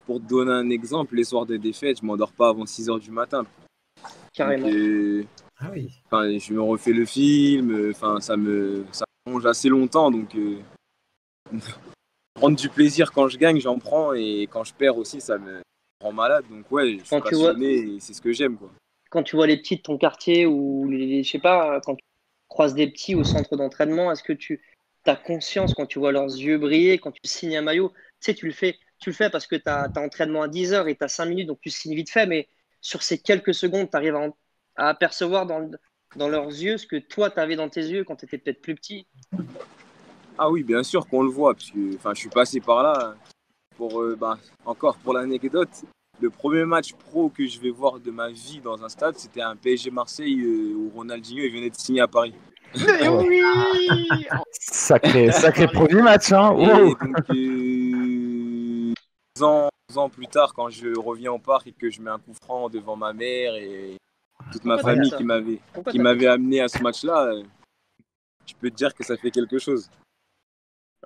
pour te donner un exemple, les soirs de défaite, je m'endors pas avant 6 h du matin.
Carrément.
Donc,
Ah oui.
je me refais le film, ça mange assez longtemps, donc prendre du plaisir quand je gagne, j'en prends, et quand je perds aussi, ça me rend malade. Donc ouais, je suis passionné et c'est ce que j'aime, quoi.
Quand tu vois les petits de ton quartier ou je sais pas, quand tu croises des petits au centre d'entraînement, est-ce que tu as conscience quand tu vois leurs yeux briller, quand tu signes un maillot? Tu sais, tu le fais parce que tu as entraînement à 10 h et tu as 5 minutes, donc tu signes vite fait, mais sur ces quelques secondes, tu arrives à apercevoir dans leurs yeux ce que toi, tu avais dans tes yeux quand tu étais peut-être plus petit.
Ah oui, bien sûr qu'on le voit, parce que je suis passé par là. Encore pour l'anecdote, le premier match pro que je vais voir de ma vie dans un stade, c'était un PSG Marseille où Ronaldinho il venait de signer à Paris.
Mais oui.
Sacré premier match, hein.
Et donc, 2 ans plus tard, quand je reviens au parc et que je mets un coup franc devant ma mère et toute ma famille qui m'avait amené à ce match-là, je peux te dire que ça fait quelque chose.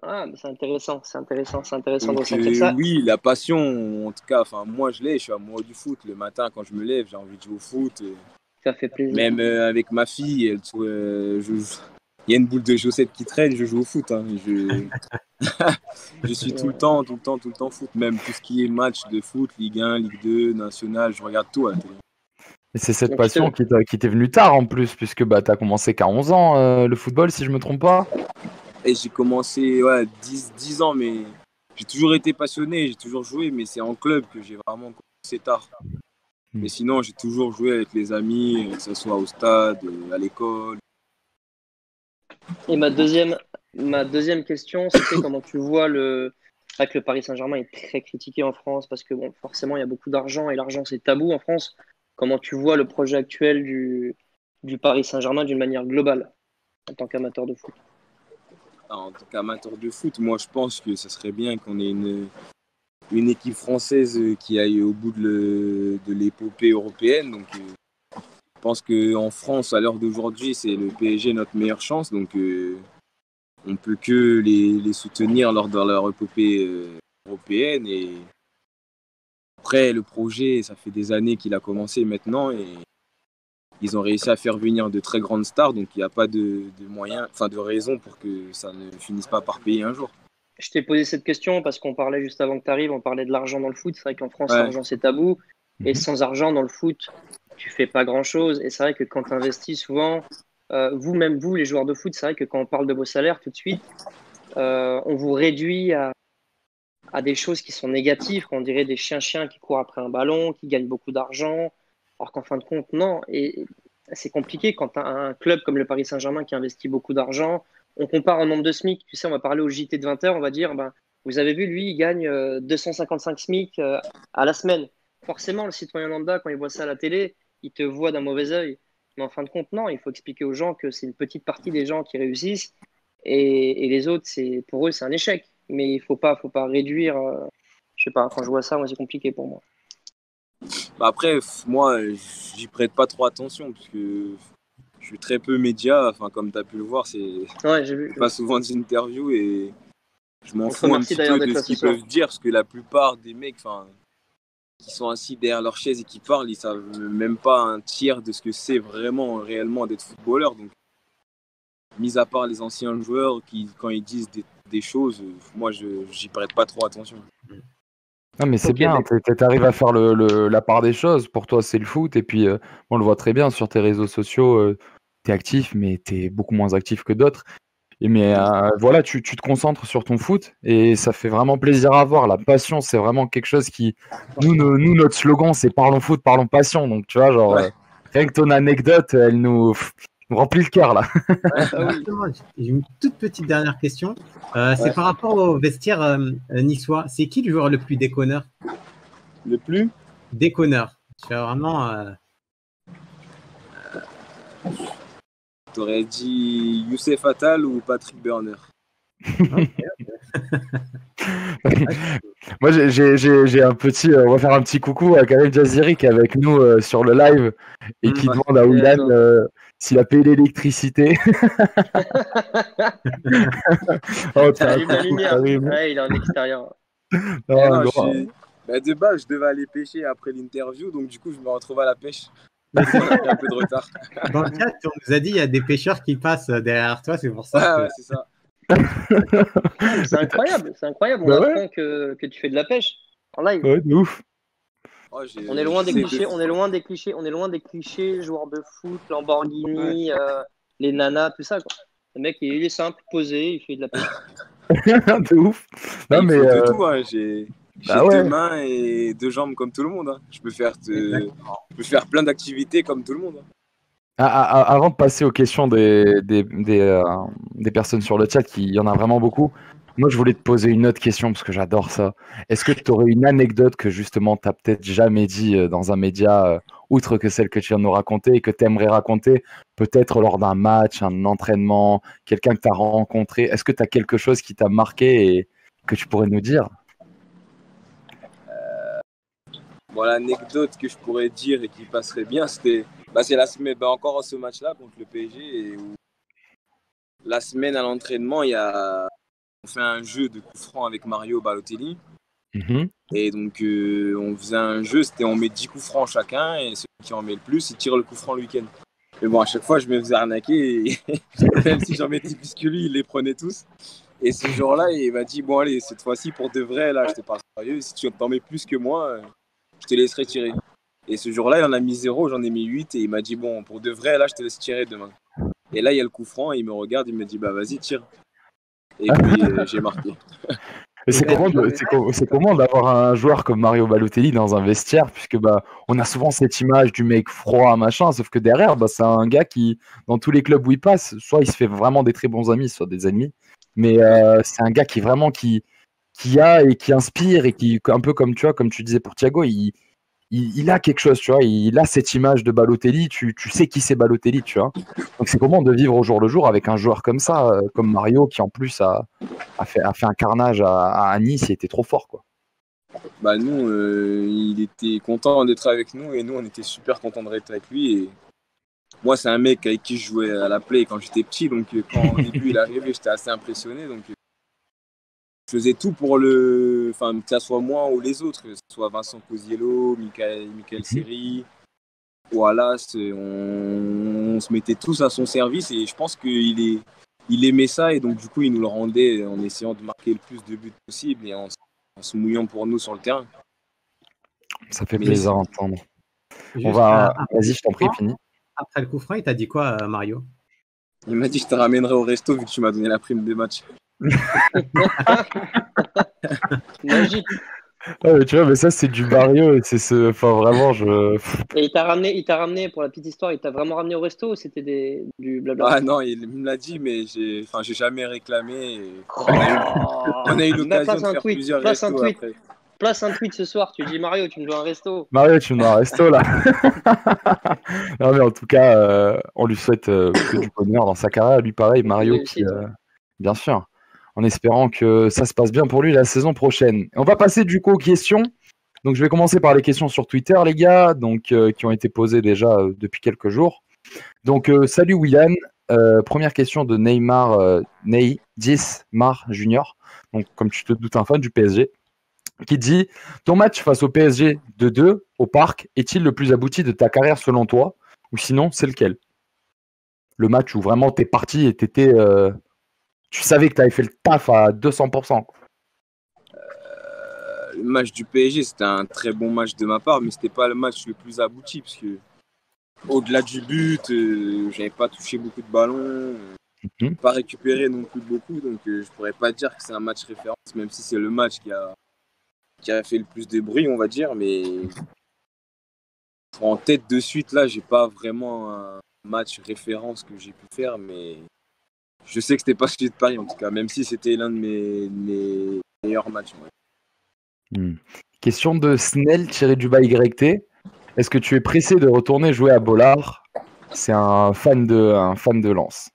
Ah, mais c'est intéressant de ressentir ça.
Oui, la passion, en tout cas, moi je suis amoureux du foot. Le matin, quand je me lève, j'ai envie de jouer au foot.
Ça fait plaisir.
Même avec ma fille, il y a une boule de chaussettes qui traîne, je joue au foot. Hein. Je suis tout le temps foot. Même tout ce qui est match de foot, Ligue 1, Ligue 2, National, je regarde tout à la télé.
Et c'est cette passion qui t'est venue tard en plus, puisque tu as commencé qu'à 11 ans le football, si je me trompe pas.
Et j'ai commencé 10 ans, mais j'ai toujours été passionné, j'ai toujours joué, mais c'est en club que j'ai vraiment commencé tard. Mais sinon, j'ai toujours joué avec les amis, que ce soit au stade, à l'école.
Et ma deuxième question, c'était comment tu vois c'est vrai que le Paris Saint-Germain est très critiqué en France parce que bon, forcément, il y a beaucoup d'argent et l'argent, c'est tabou en France. Comment tu vois le projet actuel du Paris Saint-Germain d'une manière globale en tant qu'amateur de foot?
En tant qu'amateur de foot, moi, je pense que ce serait bien qu'on ait une équipe française qui aille au bout de l'épopée européenne. Donc, je pense qu'en France, à l'heure d'aujourd'hui, c'est le PSG notre meilleure chance. Donc, on peut que les soutenir lors de leur épopée européenne. Et après, le projet, ça fait des années qu'il a commencé maintenant. Et ils ont réussi à faire venir de très grandes stars. Donc, il n'y a pas de raison pour que ça ne finisse pas par payer un jour.
Je t'ai posé cette question parce qu'on parlait juste avant que tu arrives, on parlait de l'argent dans le foot. C'est vrai qu'en France, l'argent, c'est tabou. Et sans argent dans le foot, tu fais pas grand-chose. Et c'est vrai que quand tu investis souvent, vous, les joueurs de foot, c'est vrai que quand on parle de vos salaires, tout de suite, on vous réduit à des choses qui sont négatives, qu'on dirait des chiens qui courent après un ballon, qui gagnent beaucoup d'argent. Alors qu'en fin de compte, non. Et c'est compliqué quand tu as un club comme le Paris Saint-Germain qui investit beaucoup d'argent. On compare en nombre de SMIC. Tu sais, on va parler au JT de 20 h, on va dire, vous avez vu, lui, il gagne 255 SMIC à la semaine. Forcément, le citoyen lambda, quand il voit ça à la télé, il te voit d'un mauvais œil. Mais en fin de compte, non, il faut expliquer aux gens que c'est une petite partie des gens qui réussissent et les autres, pour eux, c'est un échec. Mais il faut pas réduire. Je sais pas, quand je vois ça, moi, c'est compliqué pour moi.
Après, moi, j'y prête pas trop attention parce que je suis très peu média. Comme tu as pu le voir, j'ai vu. Pas souvent d'interviews et je m'en fous un petit peu de ce qu'ils peuvent dire parce que la plupart des mecs qui sont assis derrière leur chaise et qui parlent, ils savent même pas un tiers de ce que c'est réellement d'être footballeur. Donc, mis à part les anciens joueurs qui, quand ils disent des choses, moi, j'y prête pas trop attention.
Non, mais c'est bien, tu arrives à faire la part des choses. Pour toi, c'est le foot. Et puis, on le voit très bien sur tes réseaux sociaux. Tu es actif, mais tu es beaucoup moins actif que d'autres. Mais voilà, tu te concentres sur ton foot et ça fait vraiment plaisir à voir. La passion, c'est vraiment quelque chose qui. Nous, notre slogan, c'est parlons foot, parlons passion. Donc, tu vois, genre, rien que ton anecdote, elle nous remplit le cœur, là.
J'ai une toute petite dernière question. C'est par rapport au vestiaire niçois. C'est qui le joueur le plus déconneur?
Le plus
déconneur. C'est vraiment.
T'aurais dit Youssef Attal ou Patrick Berner?
Moi, j'ai un petit. On va faire un petit coucou à Karim Jaziri qui est avec nous sur le live et qui demande à Willian s'il a payé l'électricité. Oh,
Allume la lumière. Ouais, il est en extérieur.
De base, je devais aller pêcher après l'interview, donc du coup, je me retrouve à la pêche. On a pris un peu de retard.
Dans le chat, on nous a dit il y a des pêcheurs qui passent derrière toi, c'est pour ça.
Ouais, c'est ça.
C'est incroyable. On apprend que tu fais de la pêche en live.
Ouais, de ouf.
On est loin des clichés, joueurs de foot, Lamborghini, les nanas, tout ça, quoi. Le mec, il est simple, posé, il fait de la pêche.
De ouf.
Non, mais de tout, hein. J'ai 2 mains et 2 jambes comme tout le monde. Hein. Je peux faire plein d'activités comme tout le monde. Hein.
Avant de passer aux questions des personnes sur le chat, il y en a vraiment beaucoup, moi je voulais te poser une autre question parce que j'adore ça. Est-ce que tu aurais une anecdote que justement tu n'as peut-être jamais dit dans un média, outre que celle que tu viens de nous raconter et que tu aimerais raconter, peut-être lors d'un match, un entraînement, quelqu'un que tu as rencontré? Est-ce que tu as quelque chose qui t'a marqué et que tu pourrais nous dire?
Bon, l'anecdote que je pourrais dire et qui passerait bien, c'est la semaine, encore ce match-là contre le PSG. Et où la semaine à l'entraînement, on fait un jeu de coup franc avec Mario Balotelli. Et donc, on faisait un jeu, on met 10 coups francs chacun et celui qui en met le plus, il tire le coup franc le week-end. Mais bon, à chaque fois, je me faisais arnaquer et même si j'en mettais plus que lui, il les prenait tous. Et ce jour-là, il m'a dit, bon allez, cette fois-ci, pour de vrai, là, je te parle sérieux, si tu t'en mets plus que moi, je te laisserai tirer. Et ce jour-là, il en a mis 0, j'en ai mis 8 et il m'a dit, bon, pour de vrai, là, je te laisse tirer demain. Et là, il y a le coup franc et il me regarde, il me dit, bah vas-y, tire. Et puis, j'ai marqué.
C'est comment d'avoir un joueur comme Mario Balotelli dans un vestiaire, puisque on a souvent cette image du mec froid, machin, sauf que derrière, c'est un gars qui, dans tous les clubs où il passe, soit il se fait vraiment des très bons amis, soit des ennemis, mais c'est un gars qui vraiment qui a et qui inspire et qui, un peu comme tu vois, comme tu disais pour Thiago, il a quelque chose, tu vois, il a cette image de Balotelli, tu sais qui c'est Balotelli, tu vois. Donc c'est comment de vivre au jour le jour avec un joueur comme ça, comme Mario, qui en plus a fait un carnage à Nice, il était trop fort, quoi.
Nous, il était content d'être avec nous et nous, on était super contents d'être avec lui. Et moi, c'est un mec avec qui je jouais à la play quand j'étais petit, donc quand au début il est arrivé, j'étais assez impressionné. Donc je faisais tout pour que ça soit moi ou les autres, que ce soit Vincent Cosiello, Michael Seri, ou Alas, on se mettait tous à son service et je pense qu'il aimait ça et donc du coup il nous le rendait en essayant de marquer le plus de buts possible et en se mouillant pour nous sur le terrain.
Ça fait plaisir à entendre. Vas-y, je t'en prie, fini.
Après le coup franc, il t'a dit quoi, Mario?
Il m'a dit je te ramènerai au resto vu que tu m'as donné la prime des matchs.
Magique.
Mais tu vois, mais ça c'est du Mario et vraiment
Et il t'a ramené pour la petite histoire, il t'a vraiment ramené au resto ou c'était du blabla?
Ah non, il me l'a dit, mais j'ai jamais réclamé. On a eu l'occasion de faire plusieurs restos après.
Place un tweet ce soir, tu dis Mario, tu me dois un resto.
Mario, tu me dois un resto là. Non mais en tout cas, on lui souhaite que du bonheur dans sa carrière. Lui pareil, Mario, qui, bien sûr, en espérant que ça se passe bien pour lui la saison prochaine. On va passer du coup aux questions. Donc je vais commencer par les questions sur Twitter, les gars, donc qui ont été posées déjà depuis quelques jours. Donc salut Willian, première question de Neymar Junior, donc comme tu te doutes un fan du PSG, qui dit: ton match face au PSG de 2 au Parc est-il le plus abouti de ta carrière selon toi, ou sinon c'est lequel? Le match où vraiment t'es parti et tu savais que t'avais fait le taf à 200%.
Le match du PSG, c'était un très bon match de ma part, mais c'était pas le match le plus abouti parce que au-delà du but, j'avais pas touché beaucoup de ballons, pas récupéré non plus beaucoup, donc je pourrais pas dire que c'est un match référence, même si c'est le match qui a fait le plus de bruit, on va dire, mais en tête de suite là, j'ai pas vraiment un match référence que j'ai pu faire, mais je sais que c'était pas celui de Paris en tout cas, même si c'était l'un de mes meilleurs matchs.
Question de Snell-YT. Est-ce que tu es pressé de retourner jouer à Bollard? C'est un fan de Lens.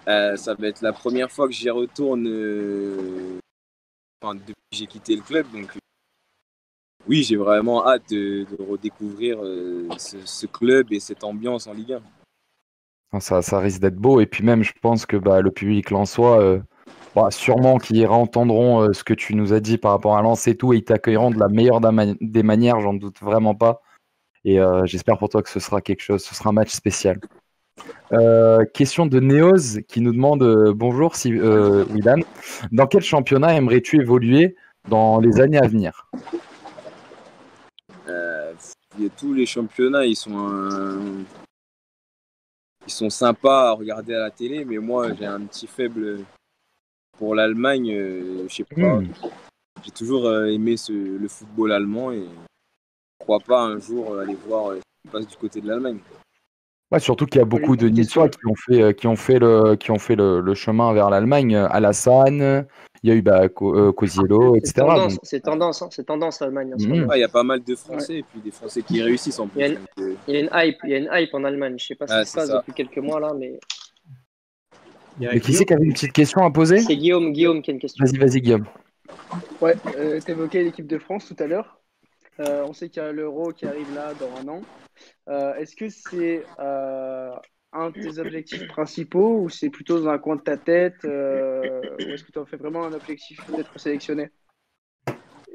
Ça va être la première fois que j'y retourne depuis que j'ai quitté le club. Donc, oui, j'ai vraiment hâte de redécouvrir ce club et cette ambiance en Ligue
1. Ça risque d'être beau. Et puis même, je pense que le public lensois, sûrement qu'ils entendront ce que tu nous as dit par rapport à Lens et tout, et ils t'accueilleront de la meilleure des manières, j'en doute vraiment pas. Et j'espère pour toi que ce sera quelque chose, ce sera un match spécial. Question de Neos qui nous demande bonjour Willan, dans quel championnat aimerais-tu évoluer dans les années à venir?
Tous les championnats ils sont sympas à regarder à la télé, mais moi j'ai un petit faible pour l'Allemagne, je sais pas. J'ai toujours aimé le football allemand et pourquoi pas un jour aller voir ce qui se passe du côté de l'Allemagne.
Ouais, surtout qu'il y a beaucoup de Niçois qui ont fait le chemin vers l'Allemagne. Alassane, il y a eu Cosiello, etc.
C'est tendance l'Allemagne en ce moment.
Il y a pas mal de Français et puis des Français qui réussissent en plus.
Il y a une hype en Allemagne. Je sais pas ce qui se passe depuis quelques mois là, mais.
Mais qui c'est qui avait une petite question à poser?
C'est Guillaume qui a une question.
Vas-y Guillaume.
Ouais, tu évoquais l'équipe de France tout à l'heure. On sait qu'il y a l'Euro qui arrive là dans un an. Est-ce que c'est un de tes objectifs principaux ou c'est plutôt dans un coin de ta tête ou est-ce que tu en fais vraiment un objectif d'être sélectionné?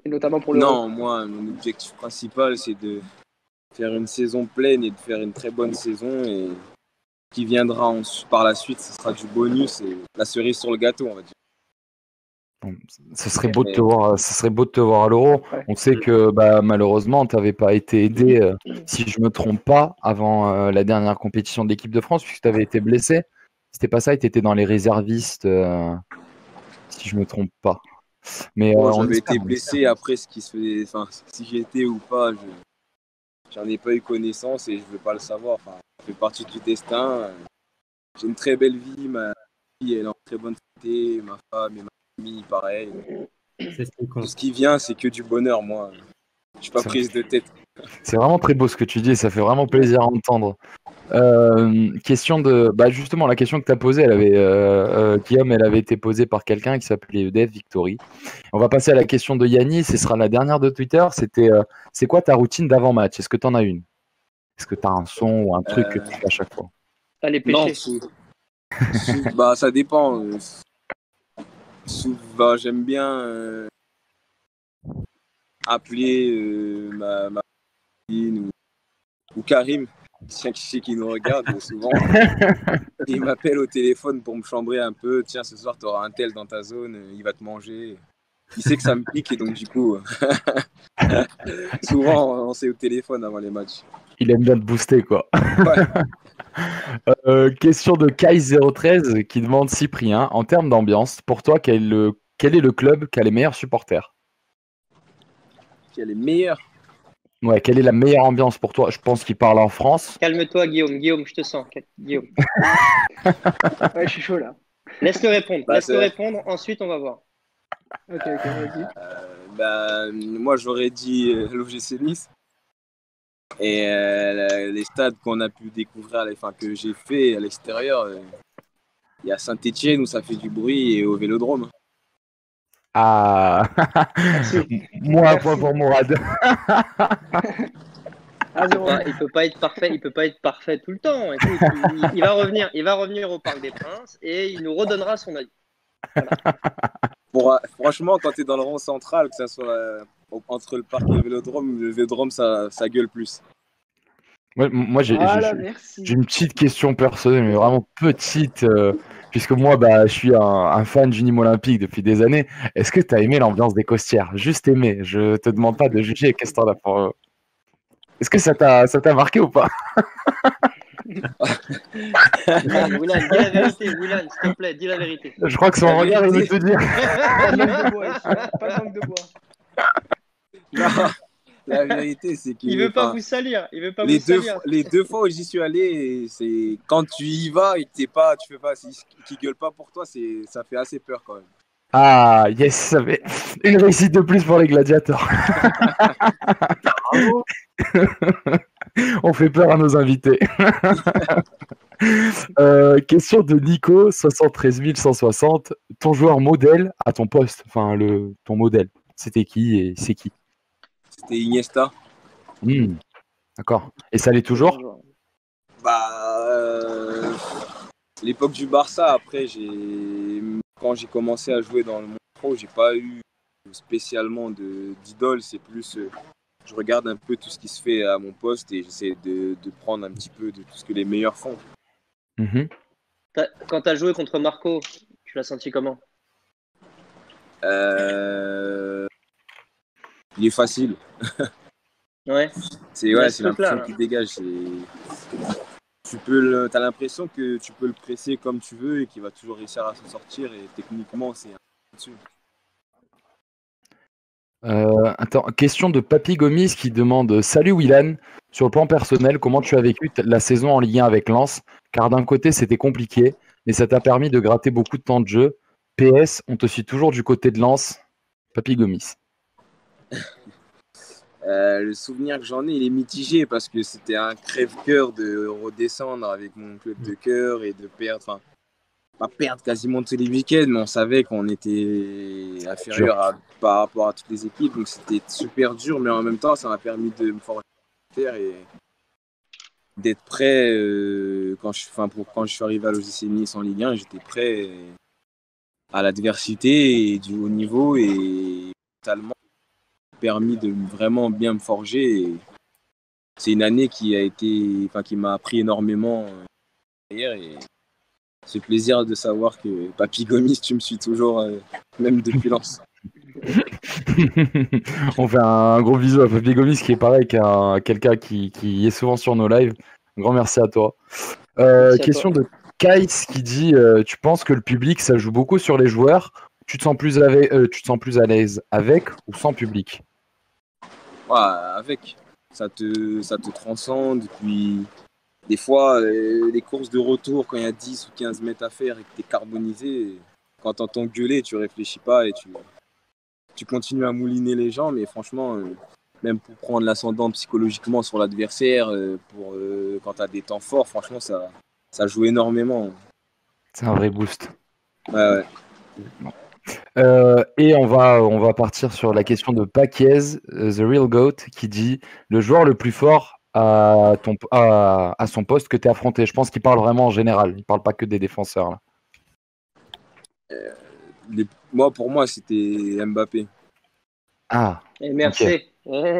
Et notamment pour l'Euro.
Non, moi, mon objectif principal, c'est de faire une saison pleine et de faire une très bonne saison. Et ce qui viendra par la suite, ce sera du bonus et la cerise sur le gâteau, on va dire.
Ce serait beau de te voir à l'Euro. Ouais. On sait que malheureusement, tu n'avais pas été aidé, si je ne me trompe pas, avant la dernière compétition de l'équipe de France, puisque tu avais été blessé. C'était pas ça, tu étais dans les réservistes, si je ne me trompe pas. Mais
j'avais été blessé après ce qui se faisait. Enfin, si j'y étais ou pas, j'en ai pas eu connaissance et je ne veux pas le savoir. Enfin, ça fait partie du destin. J'ai une très belle vie, ma fille elle est en très bonne santé, ma femme et ma pareil. Tout ce qui vient, c'est que du bonheur, moi. Je suis pas prise de tête.
C'est vraiment très beau ce que tu dis, ça fait vraiment plaisir à entendre. Question de. Justement, la question que tu as posée, Guillaume, elle avait été posée par quelqu'un qui s'appelait EDF Victory. On va passer à la question de Yannis, ce sera la dernière de Twitter. C'était c'est quoi ta routine d'avant-match? Est-ce que tu en as une? Est-ce que tu as un son ou un truc que tu fais à chaque fois?
Allez, pêcher.
Ça dépend. Souvent, j'aime bien appeler ma copine ou Karim, qui nous regarde souvent. Il m'appelle au téléphone pour me chambrer un peu. Tiens, ce soir, tu auras un tel dans ta zone, il va te manger. Il sait que ça me pique et donc, du coup, souvent, on s'est au téléphone avant les matchs.
Il aime bien te booster, quoi. Ouais. Question de Kai013 qui demande Cyprien, en termes d'ambiance, pour toi, quel est le club qui a les meilleurs supporters?
Qui a les meilleurs?
Ouais, quelle est la meilleure ambiance pour toi? Je pense qu'il parle en France.
Calme-toi, Guillaume. Guillaume, je te sens. Guillaume.
Ouais, je suis chaud là.
Laisse-le répondre. Ensuite, on va voir.
Ok, vas-y.
Moi, j'aurais dit l'OGC Nice. Et les stades qu'on a pu découvrir, que j'ai fait à l'extérieur, il y a Saint-Etienne où ça fait du bruit et au Vélodrome.
Ah, moi un point pour Mourad.
Il peut pas être parfait tout le temps. Écoute, il va revenir au Parc des Princes et il nous redonnera son avis.
Voilà. Franchement, quand tu es dans le rond central, que ça soit entre le parc et le Vélodrome, ça gueule plus.
Moi, j'ai une petite question personnelle, mais vraiment petite, puisque moi, je suis un fan du Nîmes Olympique depuis des années. Est-ce que tu as aimé l'ambiance des Costières? Juste aimé. Je te demande pas de juger. Qu'est-ce que t'en as pour... Est-ce que ça t'a marqué ou pas?
Willan, dis la vérité. Willan, s'il te plaît, dis la vérité.
Je crois que son regard, il veut te dire.
Pas de manque de bois ici, pas de manque de bois.
Non, la vérité, c'est qu'il
veut pas vous salir.
Les deux fois où j'y suis allé, c'est quand tu y vas et que tu fais pas, qui gueule pas pour toi, ça fait assez peur quand même.
Ah, yes, ça fait une réussite de plus pour les gladiateurs. On fait peur à nos invités. Question de Nico, 73 160. Ton joueur modèle à ton poste, enfin ton modèle, c'était qui et c'est qui?
C'était Iniesta.
D'accord. Et ça l'est toujours?
L'époque du Barça, après, quand j'ai commencé à jouer dans le monde pro, j'ai pas eu spécialement d'idole. C'est plus, je regarde un peu tout ce qui se fait à mon poste et j'essaie de prendre un petit peu de tout ce que les meilleurs font.
Quand tu as joué contre Marco, tu l'as senti comment?
Il est facile.
Ouais.
C'est l'impression qu'il dégage. T'as l'impression que tu peux le presser comme tu veux et qu'il va toujours réussir à s'en sortir. Et techniquement, c'est un peu dessus.
Attends, question de Papy Gomis qui demande: Salut Willan, sur le plan personnel, comment tu as vécu la saison en Ligue 1 avec Lens? Car d'un côté c'était compliqué, mais ça t'a permis de gratter beaucoup de temps de jeu. PS, on te suit toujours du côté de Lens. Papy Gomis.
Le souvenir que j'en ai, il est mitigé parce que c'était un crève-cœur de redescendre avec mon club de cœur et de perdre, enfin, pas perdre quasiment tous les week-ends, mais on savait qu'on était inférieur par rapport à toutes les équipes, donc c'était super dur, mais en même temps, ça m'a permis de me forger et d'être prêt quand je suis arrivé à l'OGC Nice en Ligue 1, j'étais prêt à l'adversité et du haut niveau et totalement permis de vraiment bien me forger. Et c'est une année qui m'a appris énormément hier et c'est plaisir de savoir que Papy Gomis, tu me suis toujours, même depuis Lens.
On fait un gros bisou à Papy Gomis qui est pareil, quelqu'un qui est souvent sur nos lives. Un grand merci à toi. Question de Kais qui dit tu penses que le public ça joue beaucoup sur les joueurs? Tu te sens plus à l'aise avec ou sans public?
Ouais, avec. Ça te transcende. Puis des fois, les courses de retour, quand il y a 10 ou 15 mètres à faire et que tu es carbonisé, quand tu entends gueuler, tu réfléchis pas et tu continues à mouliner les gens. Mais franchement, même pour prendre l'ascendant psychologiquement sur l'adversaire, quand tu as des temps forts, franchement, ça joue énormément.
C'est un vrai boost.
Ouais.
Et on va partir sur la question de Paquiez, The Real Goat, qui dit le joueur le plus fort à son poste que tu as affronté. Je pense qu'il parle vraiment en général, il parle pas que des défenseurs. Là.
Pour moi, c'était Mbappé.
Ah.
Merci.
Okay.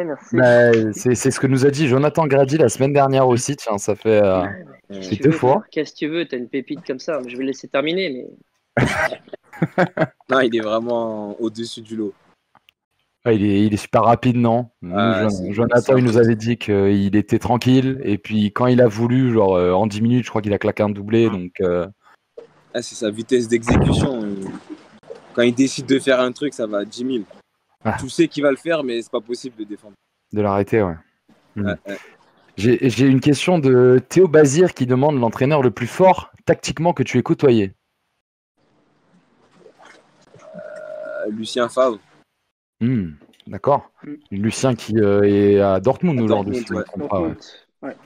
Merci.
Bah, c'est ce que nous a dit Jonathan Grady la semaine dernière aussi. Tiens, ça fait c'est 2 fois.
Qu'est-ce que tu veux? T'as une pépite comme ça. Je vais laisser terminer, mais.
Non, il est vraiment au-dessus du lot.
Il est super rapide, non? Jonathan, il nous avait dit qu'il était tranquille. Et puis, quand il a voulu, genre en 10 minutes, je crois qu'il a claqué un doublé. Donc,
c'est sa vitesse d'exécution. Quand il décide de faire un truc, ça va à 10 000. Tu sais qu'il va le faire, mais c'est pas possible de défendre.
De l'arrêter, ouais. Ouais. J'ai une question de Théo Bazir qui demande l'entraîneur le plus fort tactiquement que tu aies côtoyé.
Lucien Favre.
D'accord. Lucien qui est à Dortmund aujourd'hui.
Ouais.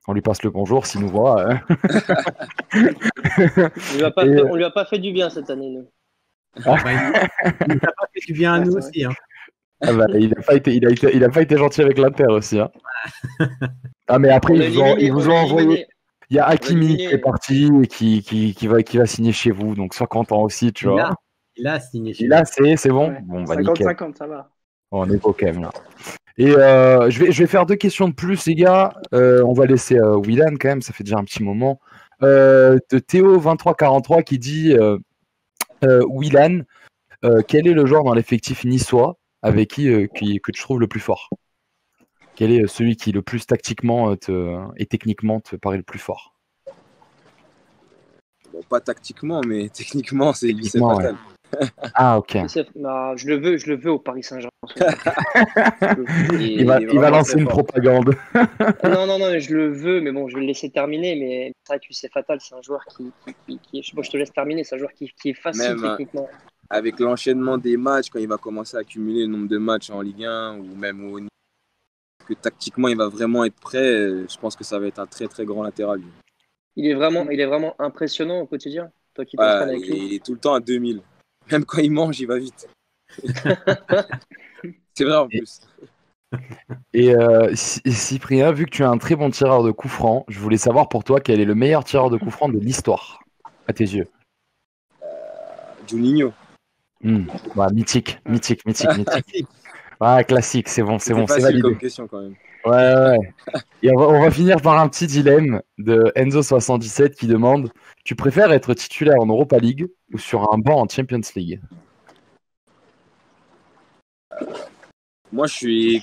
On lui passe le bonjour s'il nous voit.
On lui a pas fait du bien cette année, nous.
Il n'a pas fait du bien à nous aussi. Hein.
Il n'a pas été gentil avec l'Inter aussi. Hein. Ah, mais après, ils vous ont envoyé. Il y a Hakimi qui est parti et qui va signer chez vous, donc sois content aussi, tu vois.
Il a signé chez
vous. Là, c'est bon.
Ouais.
Bon,
50-50, ça va.
On est beau quand même là. Et je vais faire 2 questions de plus, les gars. On va laisser Willan quand même, ça fait déjà un petit moment. De Théo2343 qui dit Willan, quel est le joueur dans l'effectif niçois avec que tu trouves le plus fort? Quel est celui qui le plus tactiquement et techniquement te paraît le plus fort?
Bon, pas tactiquement, mais techniquement, c'est Youssef Attal.
Ouais. Ah, ok.
Je le veux au Paris Saint-Germain.
il va lancer une propagande.
Non, je le veux, mais bon, je vais le laisser terminer. Mais c'est vrai que Youssef Attal, c'est un joueur qui je te laisse terminer, c'est un joueur qui est facile même, techniquement.
Avec l'enchaînement des matchs, quand il va commencer à accumuler le nombre de matchs en Ligue 1 ou même au niveau que tactiquement il va vraiment être prêt, je pense que ça va être un très très grand latéral.
Il est vraiment impressionnant au quotidien, toi qui t'entraînes avec lui.
Il est tout le temps à 2000. Même quand il mange, il va vite. C'est vrai en plus.
Et Cyprien, vu que tu es un très bon tireur de coups francs, je voulais savoir pour toi quel est le meilleur tireur de coups francs de l'histoire, à tes yeux.
Juninho.
Ouais, mythique. Ouais, classique, c'est bon, c'est validé.
Comme question quand même.
Ouais. Et on va finir par un petit dilemme de Enzo77 qui demande: tu préfères être titulaire en Europa League ou sur un banc en Champions League?
Moi,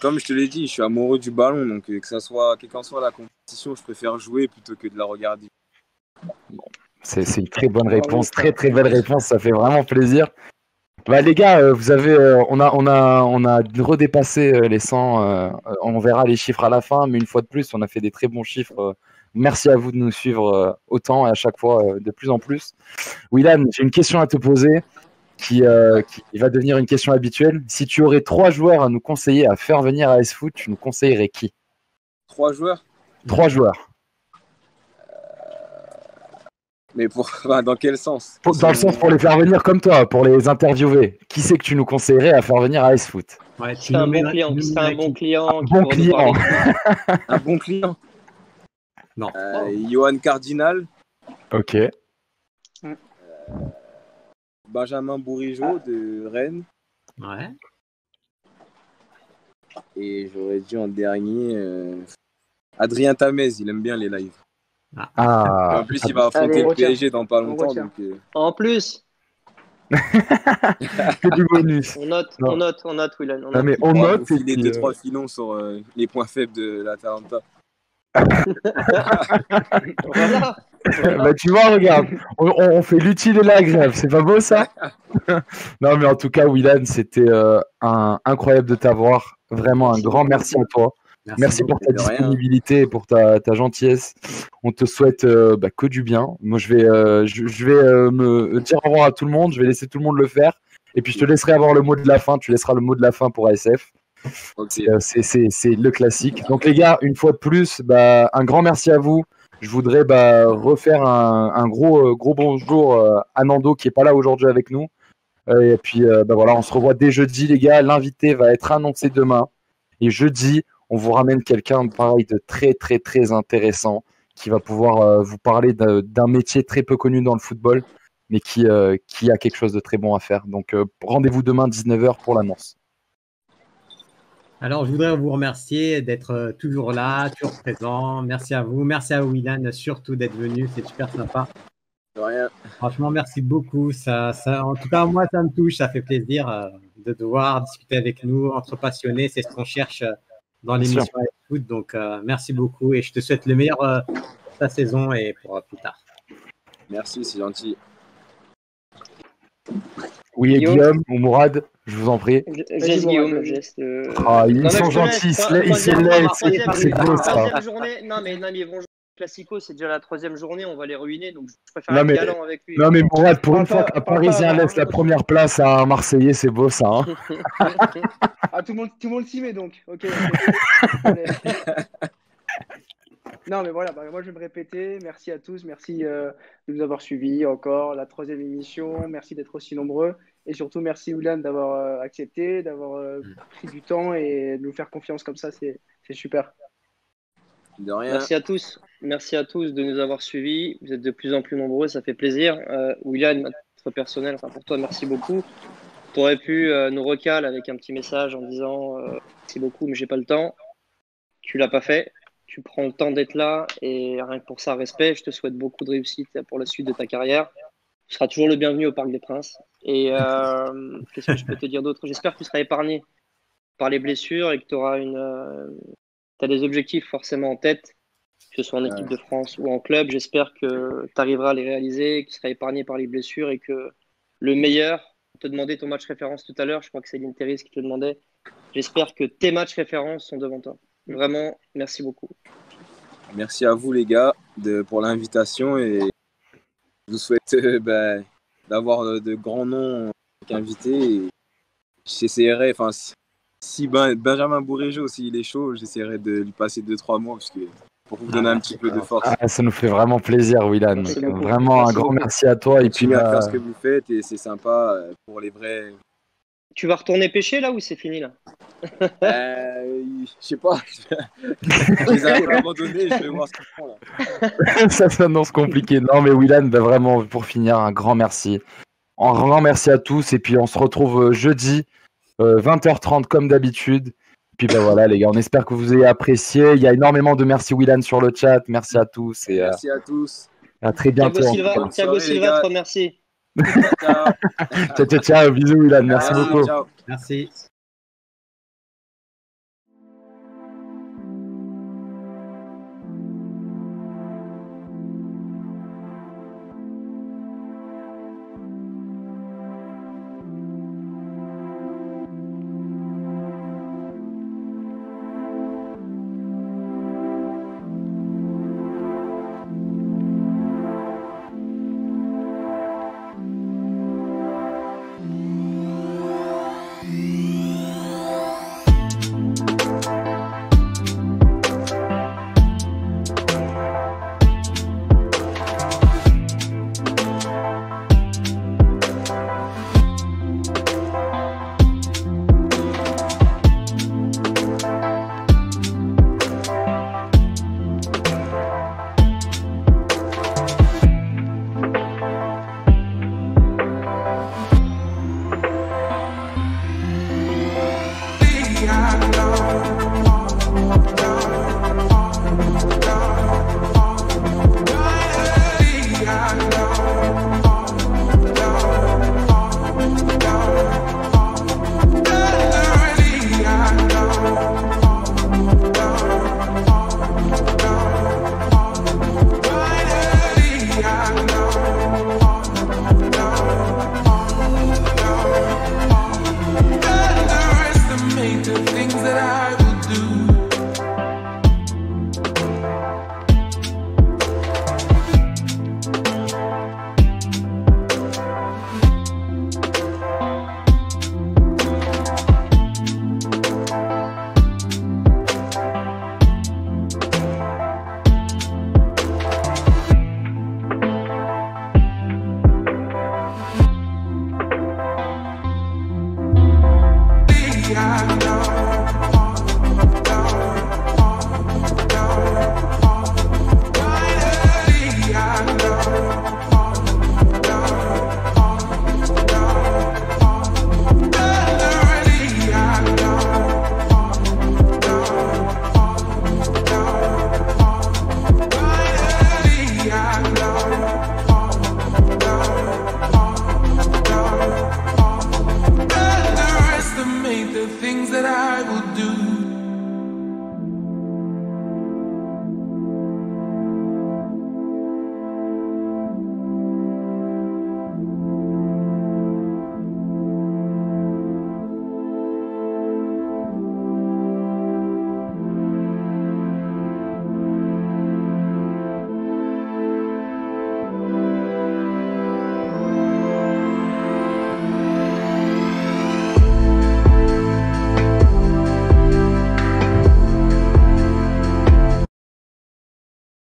comme je te l'ai dit, je suis amoureux du ballon, donc quelle qu'en soit la compétition, je préfère jouer plutôt que de la regarder.
C'est une très bonne réponse, très très belle réponse, ça fait vraiment plaisir. Bah, les gars, vous avez, on a redépassé les 100. On verra les chiffres à la fin, mais une fois de plus, on a fait des très bons chiffres. Merci à vous de nous suivre autant et à chaque fois de plus en plus. Willan, j'ai une question à te poser qui va devenir une question habituelle. Si tu aurais 3 joueurs à nous conseiller à faire venir à AS-Foot, tu nous conseillerais qui?
3 joueurs?
3 joueurs.
Mais dans quel sens?
Dans le sens pour les faire venir comme toi, pour les interviewer. Qui c'est que tu nous conseillerais à faire venir à AS-Foot?
Ouais, c'est un bon client. C'est un bon client.
Un bon client.
Non.
Johan Cardinal.
Ok.
Benjamin Bourigeaud de Rennes.
Ouais.
Et j'aurais dit en dernier Adrien Tamez, il aime bien les lives.
Ah.
En plus, il va affronter le PSG dans pas longtemps. Donc,
En plus.
Que du bonus.
On note, Willan.
Non, mais on note.
Il filer 2-3 filons sur les points faibles de l'Atalanta.
Voilà.
Bah, tu vois, regarde, on fait l'utile et l'agréable, c'est pas beau ça? Non, mais en tout cas, Willan, c'était incroyable de t'avoir. Vraiment un grand merci à toi. Merci pour ta disponibilité et pour ta gentillesse. On te souhaite que du bien. Moi, je vais me dire au revoir à tout le monde. Je vais laisser tout le monde le faire. Et puis, je te laisserai avoir le mot de la fin. Tu laisseras le mot de la fin pour ASF. Okay. C'est le classique. Donc, les gars, une fois de plus, un grand merci à vous. Je voudrais refaire un gros bonjour à Nando qui n'est pas là aujourd'hui avec nous. Et puis, voilà, on se revoit dès jeudi, les gars. L'invité va être annoncé demain. Et jeudi, on vous ramène quelqu'un pareil de très très très intéressant qui va pouvoir vous parler d'un métier très peu connu dans le football, mais qui a quelque chose de très bon à faire. Donc rendez-vous demain 19h pour l'annonce.
Alors je voudrais vous remercier d'être toujours là, toujours présent. Merci à vous, merci à Willan surtout d'être venu, c'est super sympa.
De rien.
Franchement, merci beaucoup. Ça, en tout cas, moi, ça me touche, ça fait plaisir de devoir discuter avec nous entre passionnés. C'est ce qu'on cherche dans l'émission Foot. Donc, merci beaucoup et je te souhaite le meilleur pour ta saison et pour plus tard.
Merci, c'est gentil.
Oui, Guillaume ou Mourad, je vous en prie.
Geste Guillaume, geste.
Ils sont gentils, ils se laissent. C'est beau ça.
Non, mais ils vont jouer Classico, c'est déjà la 3e journée, on va les ruiner, donc je préfère être galant avec lui.
Non, mais Mourad, pour une fois qu'un Parisien laisse la première place à un Marseillais, c'est beau ça. Hein.
Tout le monde s'y met donc. Ok. Non, mais voilà, moi je vais me répéter. Merci à tous, merci de nous avoir suivis encore, la 3e émission. Merci d'être aussi nombreux. Et surtout, merci Willan d'avoir accepté, d'avoir pris du temps et de nous faire confiance comme ça, c'est super.
De rien.
Merci à tous de nous avoir suivis. Vous êtes de plus en plus nombreux, ça fait plaisir. Willan, à titre personnel, pour toi, merci beaucoup. Tu aurais pu nous recaler avec un petit message en disant merci beaucoup, mais j'ai pas le temps. Tu l'as pas fait. Tu prends le temps d'être là et rien que pour ça, respect. Je te souhaite beaucoup de réussite pour la suite de ta carrière. Tu seras toujours le bienvenu au Parc des Princes. Et qu'est-ce que je peux te dire d'autre? J'espère que tu seras épargné par les blessures et que tu auras tu as des objectifs forcément en tête, que ce soit en équipe de France ou en club. J'espère que tu arriveras à les réaliser, que tu seras épargné par les blessures et que le meilleur, on te demandait ton match référence tout à l'heure, je crois que c'est Lynn Terris qui te le demandait. J'espère que tes matchs références sont devant toi. Vraiment, merci beaucoup.
Merci à vous les gars pour l'invitation et je vous souhaite d'avoir de grands noms invités. Et j'essaierai, si Benjamin Bourigeaud, s'il est chaud, j'essaierai de lui passer 2-3 mots parce que pour vous donner un petit peu de force.
Ça nous fait vraiment plaisir, Willan. Vraiment un grand merci à toi.
Continuez à faire ce que vous faites et c'est sympa pour les vrais.
Tu vas retourner pêcher là ou c'est fini là?
Je sais pas. Je les ai un peu abandonnés, je vais voir ce qu'ils font là.
Ça s'annonce compliqué. Non, mais Willan, vraiment, pour finir, un grand merci. Un grand merci à tous. Et puis, on se retrouve jeudi, 20h30, comme d'habitude. Puis, voilà, les gars, on espère que vous ayez apprécié. Il y a énormément de merci, Willan, sur le chat. Merci à tous. Et,
merci à tous.
À très bientôt.
Thiago Silva te remercie.
Ciao.
Ciao, bisous, Willan. Merci beaucoup.
Ciao.
Merci.